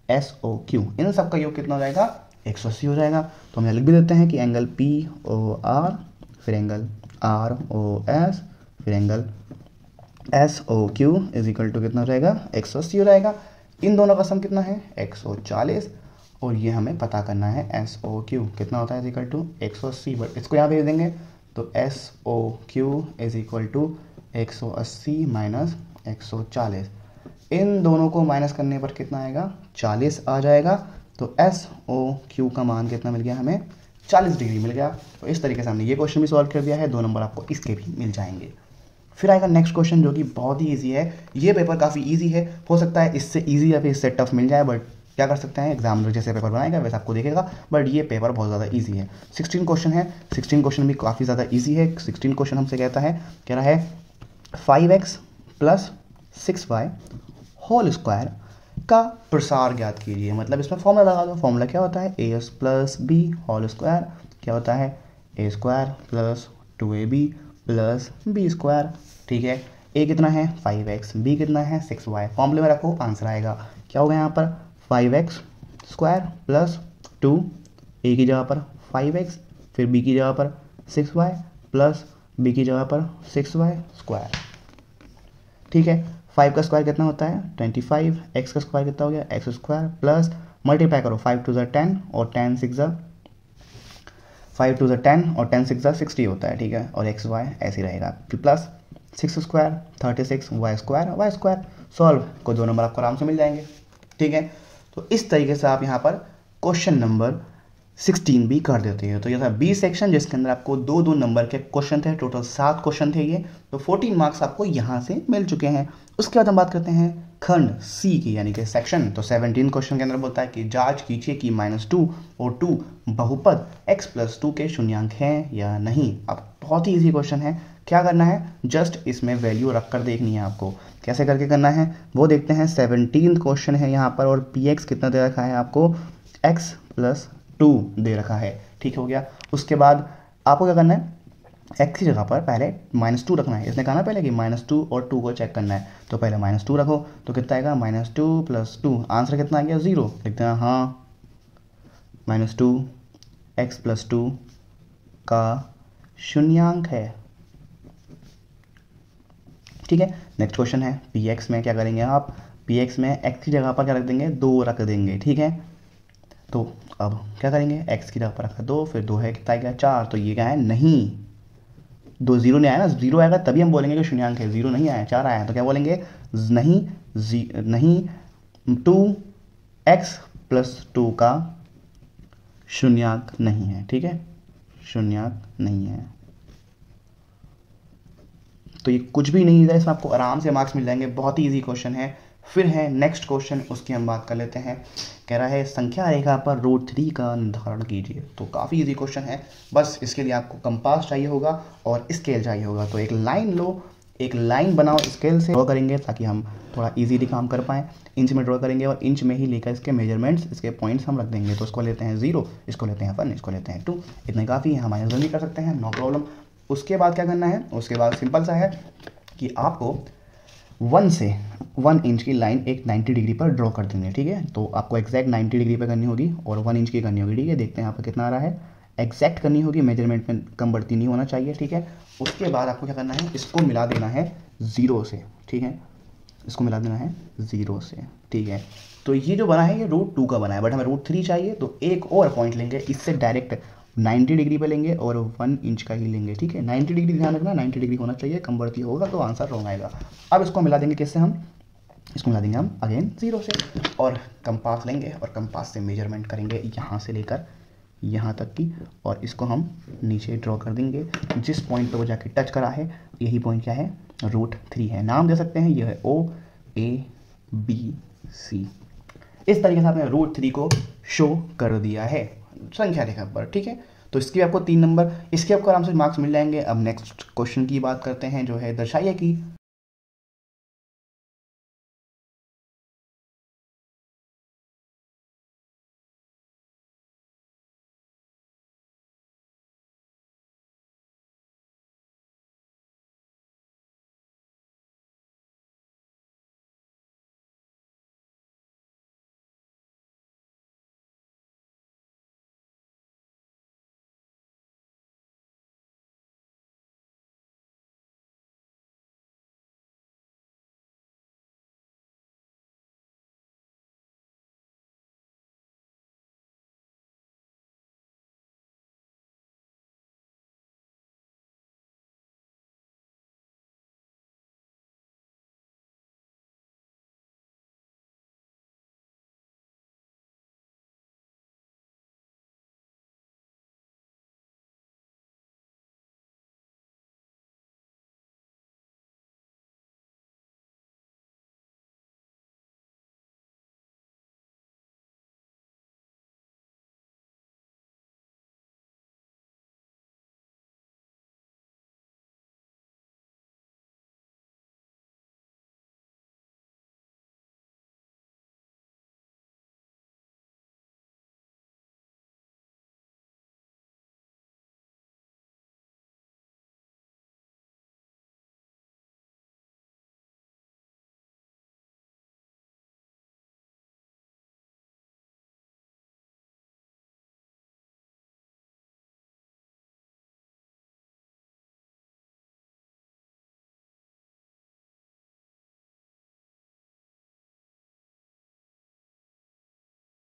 SOQ, इन सब का योग कितना हो जाएगा 180 हो जाएगा। तो हम लिख भी देते हैं कि एंगल POR फिर एंगल ROS फिर एंगल SOQ = कितना हो जाएगा 180 हो जाएगा। इन दोनों का सम कितना है 140 और ये हमें पता करना है SOQ कितना होता है = 180, बट इसको यहाँ भेज देंगे। तो SOQ = 180 - 140, इन दोनों को माइनस करने पर कितना आएगा 40 आ जाएगा। तो SOQ का मान कितना मिल गया हमें 40 डिग्री मिल गया। तो इस तरीके से हमने ये क्वेश्चन भी सॉल्व कर दिया है, 2 नंबर आपको इसके भी मिल जाएंगे। फिर आएगा नेक्स्ट क्वेश्चन, जो कि बहुत ही इजी है। ये पेपर काफ़ी इजी है, हो सकता है इससे इजी या फिर इससे टफ मिल जाए, बट क्या कर सकते हैं, एग्जामिनर जैसे पेपर बनाएगा वैसे आपको देखेगा, बट ये पेपर बहुत ज़्यादा इजी है। 16 क्वेश्चन है, 16 क्वेश्चन भी काफ़ी ज़्यादा इजी है। 16 क्वेश्चन हमसे कह रहा है 5x + 6y होल स्क्वायर का प्रसार ज्ञात कीजिए। मतलब इसमें फॉर्मूला लगा दो, फॉर्मूला क्या होता है as + b होल स्क्वायर, क्या होता है a² + 2ab + b²। ठीक है, a कितना है 5x, b कितना है 6y, फॉर्मूले में रखो आंसर आएगा। क्या होगा यहाँ पर 5x² + 2, a की जगह पर 5x फिर b की जगह पर 6y प्लस b की जगह पर 6y²। ठीक है, 5 का स्क्वायर कितना होता है 25, x का स्क्वायर कितना हो गया x² प्लस मल्टीप्लाई करो 5 × 10 और 10 × 6 5 × 10 और 10 × 6 60 होता है। ठीक है, और एक्स वाई ऐसे ही रहेगा, प्लस 6² 36 y²। सॉल्व को 2 नंबर आपको आराम से मिल जाएंगे। ठीक है। तो इस तरीके से आप यहाँ पर क्वेश्चन नंबर 16 भी कर देते हैं। तो ये था बी सेक्शन जिसके अंदर आपको 2-2 नंबर के क्वेश्चन थे, टोटल 7 क्वेश्चन थे ये। तो 14 मार्क्स आपको यहाँ से मिल चुके हैं। उसके बाद हम बात करते हैं खंड सी की यानी कि सेक्शन। तो 17 क्वेश्चन के अंदर बोलता है कि जांच कीजिए कि -2 और 2 बहुपद x+2 के शून्यांक हैं या नहीं। अब बहुत ही ईजी क्वेश्चन है, क्या करना है, जस्ट इसमें वैल्यू रख कर देखनी है आपको। कैसे करके करना है वो देखते हैं। 17 क्वेश्चन है यहाँ पर और px कितना दे रखा है आपको, x+2 दे रखा है, ठीक हो गया। उसके बाद आपको क्या करना है, x की जगह पर पहले -2 रखना है। इसने कहा ना पहले कि -2 और 2 को चेक करना है, तो पहले -2 रखो तो कितना आएगा, -2 + 2, आंसर कितना आ गया 0, लिखते हैं हाँ -2 x+2 का शून्यांक है, ठीक है। नेक्स्ट क्वेश्चन है px में क्या करेंगे आप, px में x की जगह पर क्या रख देंगे, 2 रख देंगे, ठीक है। तो अब क्या करेंगे, x की जगह पर रखा 2, फिर 2 है कितना आएगा 4, तो ये क्या है, नहीं 2 0 नहीं आया ना, 0 आएगा तभी हम बोलेंगे कि शून्यांक है, 0 नहीं आया 4 आया, तो क्या बोलेंगे, नहीं नहीं 2x+2 का शून्यांक नहीं है, ठीक है, शून्यांक नहीं है। तो ये कुछ भी नहीं है, इसमें आपको आराम से मार्क्स मिल जाएंगे, बहुत ही इजी क्वेश्चन है। फिर है नेक्स्ट क्वेश्चन, उसकी हम बात कर लेते हैं। कह रहा है संख्या रेखा पर रूट 3 का निर्धारण कीजिए। तो काफ़ी इजी क्वेश्चन है, बस इसके लिए आपको कंपास चाहिए होगा और स्केल चाहिए होगा। तो एक लाइन लो, एक लाइन बनाओ, स्केल से ड्रॉ करेंगे ताकि हम थोड़ा इजीली काम कर पाएँ। इंच में ड्रॉ करेंगे और इंच में ही लेकर इसके मेजरमेंट्स, इसके पॉइंट्स हम रख देंगे। तो इसको लेते हैं 0, इसको लेते हैं 1, इसको लेते हैं 2, इतने काफ़ी है, हमारे जल्दी कर सकते हैं, नो प्रॉब्लम। उसके बाद क्या करना है, उसके बाद सिंपल सा है कि आपको 1 से 1 इंच की लाइन एक 90 डिग्री पर ड्रॉ कर देंगे, ठीक है। तो आपको एग्जैक्ट 90 डिग्री पर करनी होगी और 1 इंच की करनी होगी, ठीक है। देखते हैं यहाँ पर कितना आ रहा है, एग्जैक्ट करनी होगी, मेजरमेंट में कम बढ़ती नहीं होना चाहिए, ठीक है। उसके बाद आपको क्या करना है, इसको मिला देना है 0 से, ठीक है, इसको मिला देना है 0 से, ठीक है। तो ये जो बना है ये √2 का बना है, बट हमें √3 चाहिए, तो एक और पॉइंट लेंगे, इससे डायरेक्ट 90 डिग्री पे लेंगे और 1 इंच का ही लेंगे, ठीक है। 90 डिग्री ध्यान रखना, 90 डिग्री होना चाहिए, कम बढ़ती होगा तो आंसर रॉन्ग आएगा। अब इसको मिला देंगे किससे, हम इसको मिला देंगे हम अगेन 0 से, और कंपास लेंगे और कंपास से मेजरमेंट करेंगे यहाँ से लेकर यहाँ तक की, और इसको हम नीचे ड्रॉ कर देंगे। जिस पॉइंट पे वो जाके टच करा है यही पॉइंट क्या है, √3 है। नाम दे सकते हैं, ये है OABC। इस तरीके से आपने √3 को शो कर दिया है संख्या रेखा पर, ठीक है। तो इसके आपको 3 नंबर, इसके आपको आराम से मार्क्स मिल जाएंगे। अब नेक्स्ट क्वेश्चन की बात करते हैं, जो है दर्शाइए कि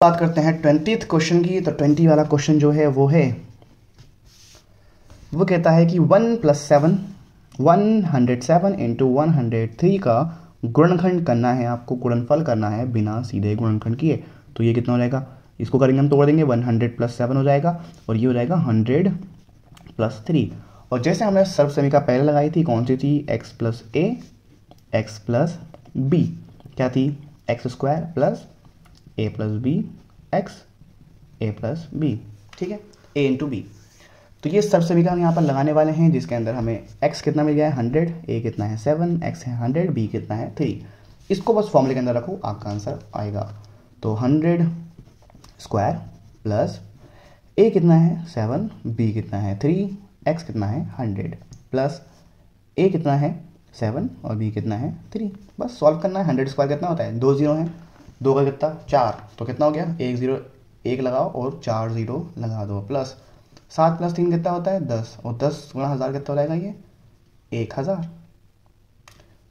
बात करते हैं 20th क्वेश्चन की। तो 20 वाला क्वेश्चन जो है वो है, वो कहता है कि 1 + 7 107 × 103 का गुणनखंड करना है आपको, गुणनफल करना है बिना सीधे गुणनखंड किए, तो ये कितना हो जाएगा, इसको करेंगे हम तोड़ देंगे, 100 + 7 हो जाएगा और ये हो जाएगा 100 + 3। और जैसे हमने सर्व समीकरण पहले लगाई थी, कौन सी थी, x + a x + b, क्या थी, x² + a + b x a + b, ठीक है, a × b। तो ये सर्व समीकरण हम यहाँ पर लगाने वाले हैं, जिसके अंदर हमें x कितना मिल गया है 100, a कितना है 7, x है 100, b कितना है 3। इसको बस फॉर्मूले के अंदर रखो, आपका आंसर आएगा। तो 100² + a कितना है 7, b कितना है 3, x कितना है 100 प्लस a कितना है 7 और b कितना है 3। बस सॉल्व करना है। 100² कितना होता है, 2 0 है, 2 का कितना 4, तो कितना हो गया, 1 0 1 लगाओ और 4 0 लगा दो, प्लस 7 + 3 कितना होता है 10, और 10 × 1000 कितना हो जाएगा, ये 1000।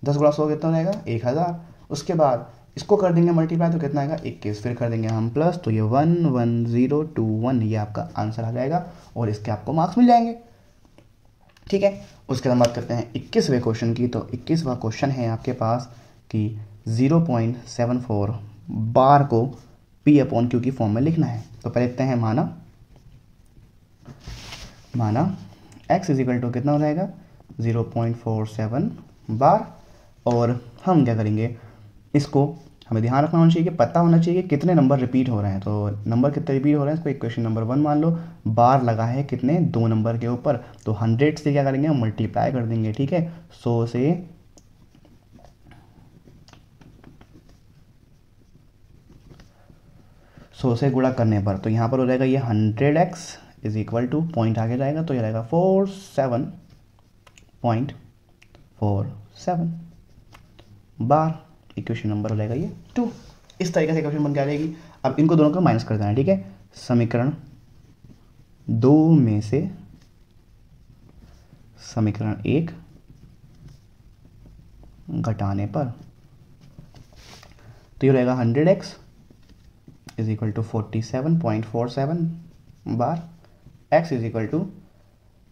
10 × 100 कितना हो जाएगा 1000। उसके बाद इसको कर देंगे मल्टीप्लाई, तो कितना आएगा 21, फिर कर देंगे हम प्लस, तो ये 1 1 0 2 1, ये आपका आंसर आ जाएगा और इसके आपको मार्क्स मिल जाएंगे, ठीक है। उसके बाद बात करते हैं 21वें क्वेश्चन की। तो 21वां क्वेश्चन है आपके पास कि 0.74 बार को P/Q की फॉर्म में लिखना है। तो पहले लिखते हैं माना x = कितना हो जाएगा 0.47 बार, और हम क्या करेंगे, इसको हमें ध्यान रखना होना चाहिए कि पता होना चाहिए कि कितने नंबर रिपीट हो रहे हैं। तो नंबर कितने रिपीट हो रहे हैं, इसको इक्वेशन नंबर 1 मान लो, बार लगा है कितने 2 नंबर के ऊपर, तो 100 से क्या करेंगे, मल्टीप्लाई कर देंगे, ठीक है। 100 से गुणा करने पर, तो यहाँ पर हो जाएगा ये 100x = पॉइंट आगे जाएगा, तो ये रहेगा 47.47 बार। इक्वेशन नंबर हो जाएगा ये 2। इस तरीके से इक्वेशन बन के आ जाएगी। अब इनको दोनों को माइनस कर देना है, ठीक है। समीकरण 2 में से समीकरण 1 घटाने पर, तो ये रहेगा 100x = 47.47 बार, x =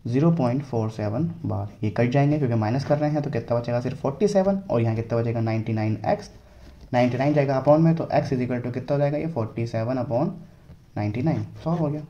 0.47 बार। ये कट जाएंगे क्योंकि माइनस कर रहे हैं, तो कितना बचेगा सिर्फ 47, और यहाँ कितना बचेगा 99x, 99 जाएगा अपॉन में, तो x = कितना हो जाएगा ये 47/99। सॉल्व हो गया।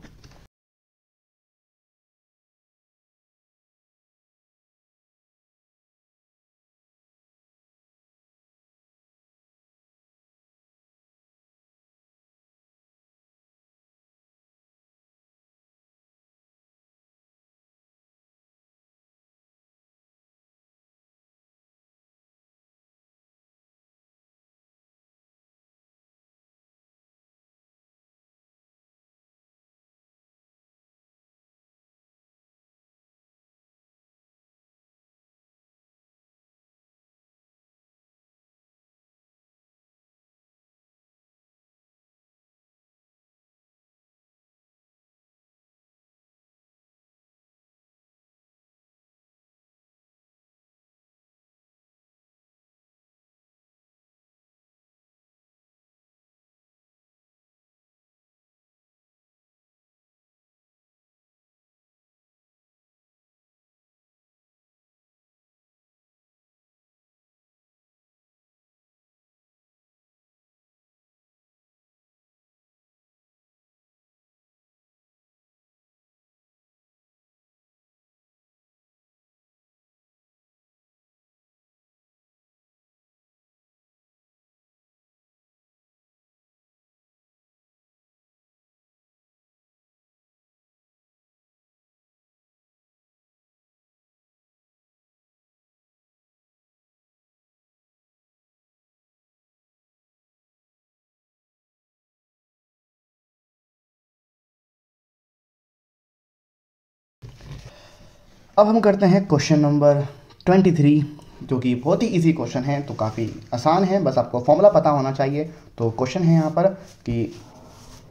अब हम करते हैं क्वेश्चन नंबर 23, जो कि बहुत ही इजी क्वेश्चन है, तो काफ़ी आसान है, बस आपको फॉर्मूला पता होना चाहिए। तो क्वेश्चन है यहाँ पर कि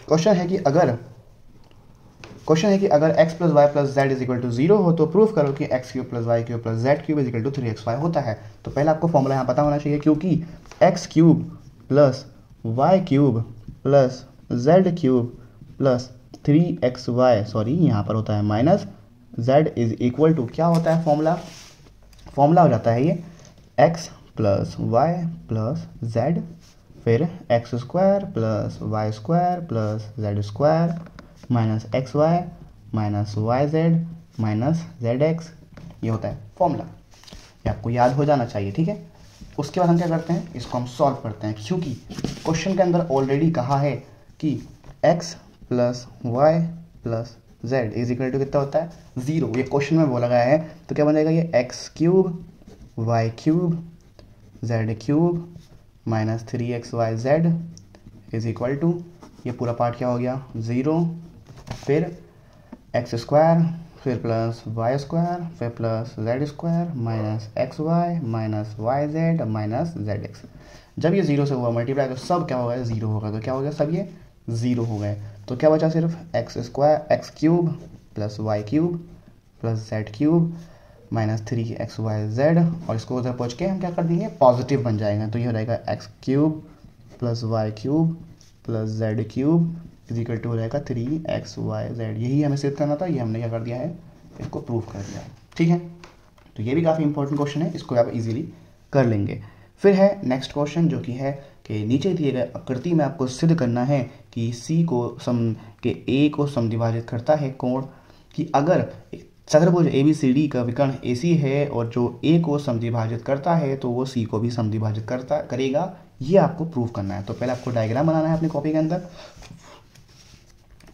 क्वेश्चन है कि अगर x + y + z = 0 हो तो प्रूफ करो कि x³ + y³ + z³ = 3xy होता है। तो पहले आपको फॉर्मूला यहाँ पता होना चाहिए, क्योंकि x³ + y³ + z³ + 3xy, sorry यहाँ पर होता है माइनस z = क्या होता है फॉर्मूला हो जाता है ये x plus y plus z, फिर x square plus y square plus z square minus x y minus y z minus z x, ये होता है फॉर्मूला। ये आपको याद हो जाना चाहिए, ठीक है। उसके बाद हम क्या करते हैं, इसको हम सॉल्व करते हैं, क्योंकि क्वेश्चन के अंदर ऑलरेडी कहा है कि x plus y plus z is equal to कितना होता है 0, ये क्वेश्चन में बोला गया है। तो क्या बन जाएगा ये x cube y cube z cube minus 3xyz is equal to, ये पूरा पार्ट क्या हो गया 0, फिर एक्स स्क्वायर फिर प्लस वाई स्क्वायर फिर plus z square minus x y minus y z minus z x. जब ये 0 से हुआ मल्टीप्लाई तो सब क्या होगा 0 होगा, तो क्या हो गया सब ये 0 हो गए। तो क्या बचा सिर्फ x square x cube plus y cube plus z cube minus 3xyz, और इसको उधर पहुँच के हम क्या कर देंगे पॉजिटिव बन जाएगा। तो ये हो जाएगा x cube plus y cube plus z cube is equal to हो जाएगा 3xyz। यही हमें सिद्ध करना था, ये हमने क्या कर दिया है इसको प्रूव कर दिया है, ठीक है। तो ये भी काफ़ी इंपॉर्टेंट क्वेश्चन है, इसको आप इजीली कर लेंगे। फिर है नेक्स्ट क्वेश्चन जो कि है कि नीचे दिए गए आकृति में आपको सिद्ध करना है कि सी को ए को समद्विभाजित करता है कोण, कि अगर चतुर्भुज ABCD का विकर्ण AC है और जो A को समद्विभाजित करता है तो वो C को भी समद्विभाजित करेगा, ये आपको प्रूव करना है। तो पहले आपको डायग्राम बनाना है अपनी कॉपी के अंदर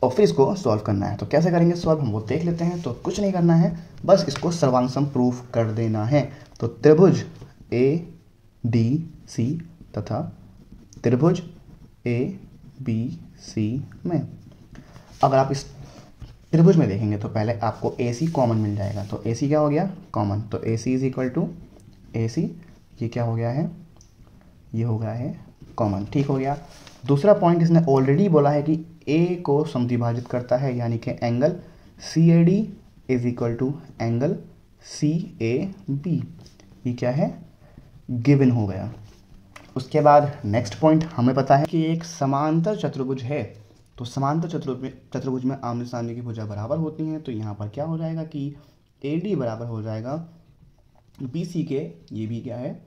और फिर इसको सॉल्व करना है। तो कैसे करेंगे सॉल्व हम वो देख लेते हैं। तो कुछ नहीं करना है, बस इसको सर्वांग प्रूफ कर देना है। तो त्रिभुज ADC तथा त्रिभुज ABC में अगर आप इस त्रिभुज में देखेंगे तो पहले आपको AC कॉमन मिल जाएगा। तो AC क्या हो गया कॉमन, तो AC is equal to AC, ये क्या हो गया है ये हो गया है कॉमन, ठीक हो गया। दूसरा पॉइंट इसने ऑलरेडी बोला है कि A को समद्विभाजित करता है, यानी कि angle CAD is equal to angle CAB, ये क्या है गिवन हो गया। उसके बाद नेक्स्ट पॉइंट हमें पता है कि एक समांतर चतुर्भुज है, तो समांतर चतुर्भुज में आमने सामने की भुजा बराबर होती हैं। तो यहाँ पर क्या हो जाएगा कि AD बराबर हो जाएगा BC के, ये भी क्या है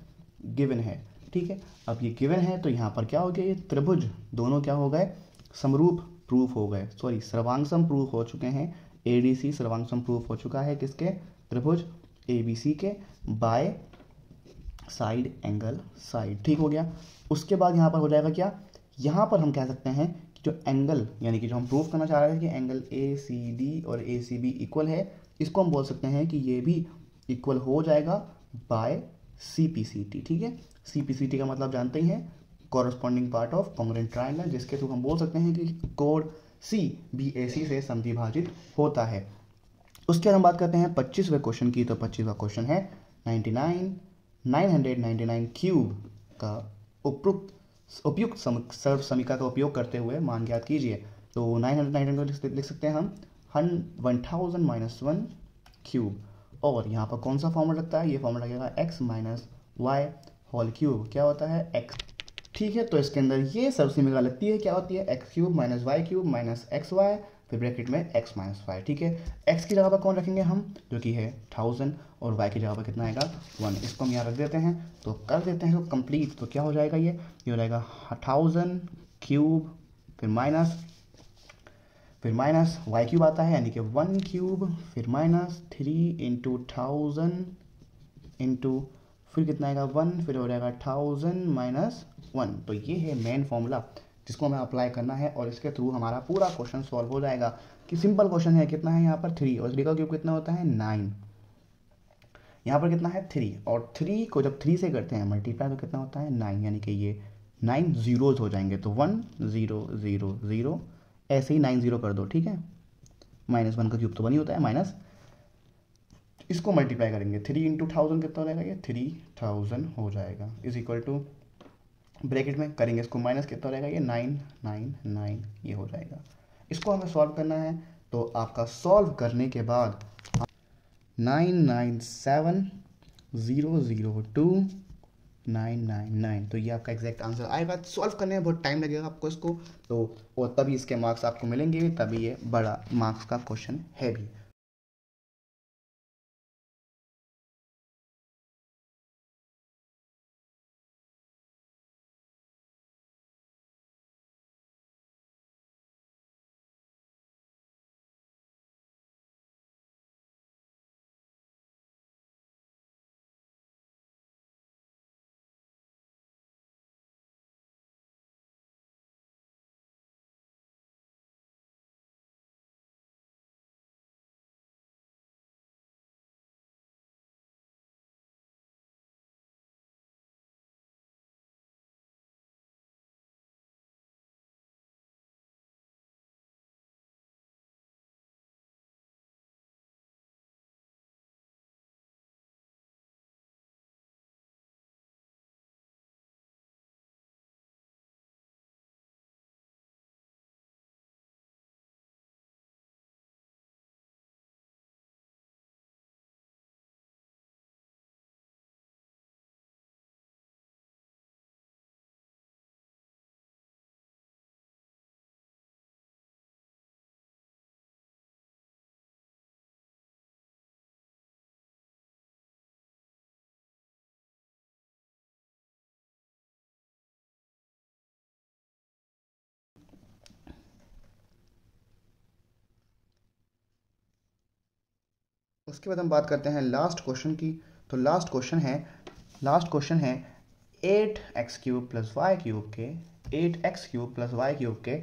गिवन है, ठीक है। अब ये गिवन है तो यहाँ पर क्या हो गया, ये त्रिभुज दोनों क्या हो गए समरूप प्रूफ हो गए, सॉरी सर्वांगसम प्रूफ हो चुके हैं। ADC सर्वांगसम प्रूफ हो चुका है किसके त्रिभुज ABC के बाय साइड एंगल साइड, ठीक हो गया। उसके बाद यहाँ पर हो जाएगा क्या, यहाँ पर हम कह सकते हैं कि जो एंगल यानी कि जो हम प्रूफ करना चाह रहे थे कि एंगल ACD और ACB इक्वल है, इसको हम बोल सकते हैं कि ये भी इक्वल हो जाएगा बाय CPCT, ठीक है। CPCT का मतलब जानते ही हैं corresponding part of congruent triangle, जिसके थ्रू हम बोल सकते हैं कि कोण C भी AC से समद्विभाजित होता है। उसके बाद हम बात करते हैं 25वें क्वेश्चन की। तो 25वां क्वेश्चन है 999 क्यूब का उपयुक्त सर्व समीकरण का उपयोग करते हुए मान ज्ञात कीजिए। तो 999 को लिख सकते हैं हम 1000 - 1 क्यूब, और यहाँ पर कौन सा फॉर्मूला लगता है, ये फॉर्मूला लगेगा x minus y whole cube, क्या होता है x, ठीक है। तो इसके अंदर ये सर्व समीकरण लगती है, क्या होती है x cube minus y cube minus x y फिर ब्रैकेट में x माइनस वाई, ठीक है। x की जगह पर कौन रखेंगे हम, जो कि है 1000, और y की जगह पर कितना आएगा 1, इसको हम यहाँ रख देते हैं। तो कर देते हैं तो कंप्लीट, तो क्या हो जाएगा ये हो जाएगा 1000 क्यूब फिर माइनस वाई क्यूब आता है यानी कि 1 क्यूब फिर माइनस 3 इंटू 1000 इंटू फिर कितना आएगा 1, फिर हो जाएगा 1000 माइनस 1। तो ये है मेन फॉर्मूला जिसको हमें अप्लाई करना है और इसके थ्रू हमारा पूरा क्वेश्चन सॉल्व हो जाएगा। कि सिंपल क्वेश्चन है, कितना है यहाँ पर 3 और 3 का क्यूब कितना होता है 9, यहाँ पर कितना है 3 और 3 को जब 3 से करते हैं मल्टीप्लाई तो कितना होता है 9, यानी कि ये 9 जीरोज हो जाएंगे। तो 1 0 0 0 ऐसे ही 9 0 कर दो, ठीक है। -1 का क्यूब तो 1 ही होता है माइनस, इसको मल्टीप्लाई करेंगे 3 इंटू 1000 कितना हो जाएगा, ये 3000 हो जाएगा इज इक्वल टू ब्रैकेट में करेंगे इसको माइनस कितना हो जाएगा, ये 999 ये हो जाएगा। इसको हमें सॉल्व करना है। तो आपका सॉल्व करने के बाद 997002999, तो ये आपका एग्जैक्ट आंसर आएगा। सॉल्व करने में बहुत टाइम लगेगा आपको इसको, तो और तभी इसके मार्क्स आपको मिलेंगे, तभी ये बड़ा मार्क्स का क्वेश्चन है भी। उसके बाद हम बात करते हैं लास्ट क्वेश्चन की। तो लास्ट क्वेश्चन है 8x³ प्लस वाई क्यूब के 8x³ प्लस वाई क्यूब के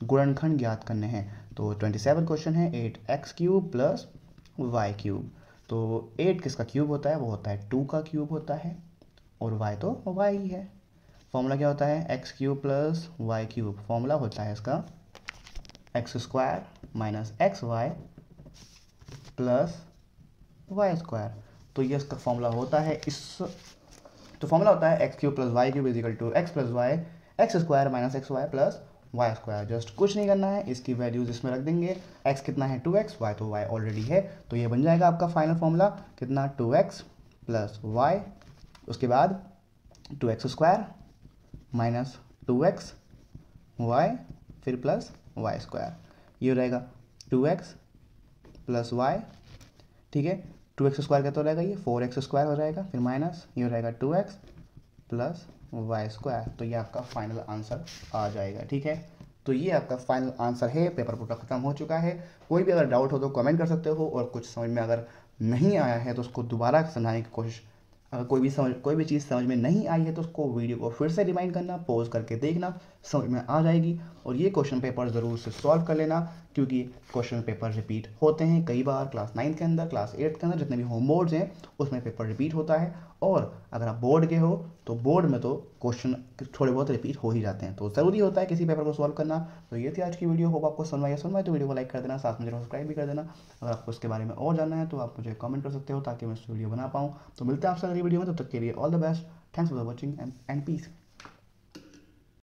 गुणनखंड ज्ञात करने हैं। तो 27 क्वेश्चन है 8x³ प्लस वाई क्यूब। तो 8 किसका क्यूब होता है, वो होता है 2 का क्यूब होता है, और y तो y ही है। फॉर्मूला क्या होता है, x³ plus y cube. Formula होता है इसका x² minus XY plus y²। तो ये इसका फॉर्मूला होता है तो फॉर्मूला होता है x³ plus y cube is equal to x plus y x² minus XY plus y²। Just कुछ नहीं करना है, इसकी वैल्यूज इसमें रख देंगे। x कितना है 2x, y तो y ऑलरेडी है, तो ये बन जाएगा आपका फाइनल फॉर्मूला कितना 2x प्लस वाई, उसके बाद 2x² माइनस 2x y फिर प्लस y²। ये हो जाएगा 2x प्लस वाई, ठीक है। 2x² क्या तो रहेगा, ये 4x² हो जाएगा, फिर माइनस ये हो जाएगा 2x प्लस y²। तो ये आपका फाइनल आंसर आ जाएगा, ठीक है। तो ये आपका फाइनल आंसर है। पेपर पूरा खत्म हो चुका है। कोई भी अगर डाउट हो तो कमेंट कर सकते हो, और कुछ समझ में अगर नहीं आया है तो उसको दोबारा समझाने की कोशिश, अगर कोई भी चीज़ समझ में नहीं आई है तो उसको वीडियो को फिर से रिमाइंड करना, पॉज करके देखना, समझ में आ जाएगी। और ये क्वेश्चन पेपर ज़रूर से सॉल्व कर लेना, क्योंकि क्वेश्चन पेपर रिपीट होते हैं कई बार। क्लास 9 के अंदर, क्लास 8 के अंदर जितने भी होम बोर्ड्स हैं उसमें पेपर रिपीट होता है, और अगर आप बोर्ड के हो तो बोर्ड में तो क्वेश्चन थोड़े बहुत रिपीट हो ही जाते हैं, तो ज़रूरी होता है किसी पेपर को सॉल्व करना। तो ये थी आज की वीडियो। होप आपको समझ आए तो वीडियो को लाइक कर देना, साथ में सब्सक्राइब भी कर देना। अगर आपको इसके बारे में और जानना है तो आप मुझे कमेंट कर सकते हो, ताकि मैं इस वीडियो बना पाऊँ। तो मिलते हैं आपसे अगली वीडियो में, तब तक के लिए all the best. Thanks for watching and piece.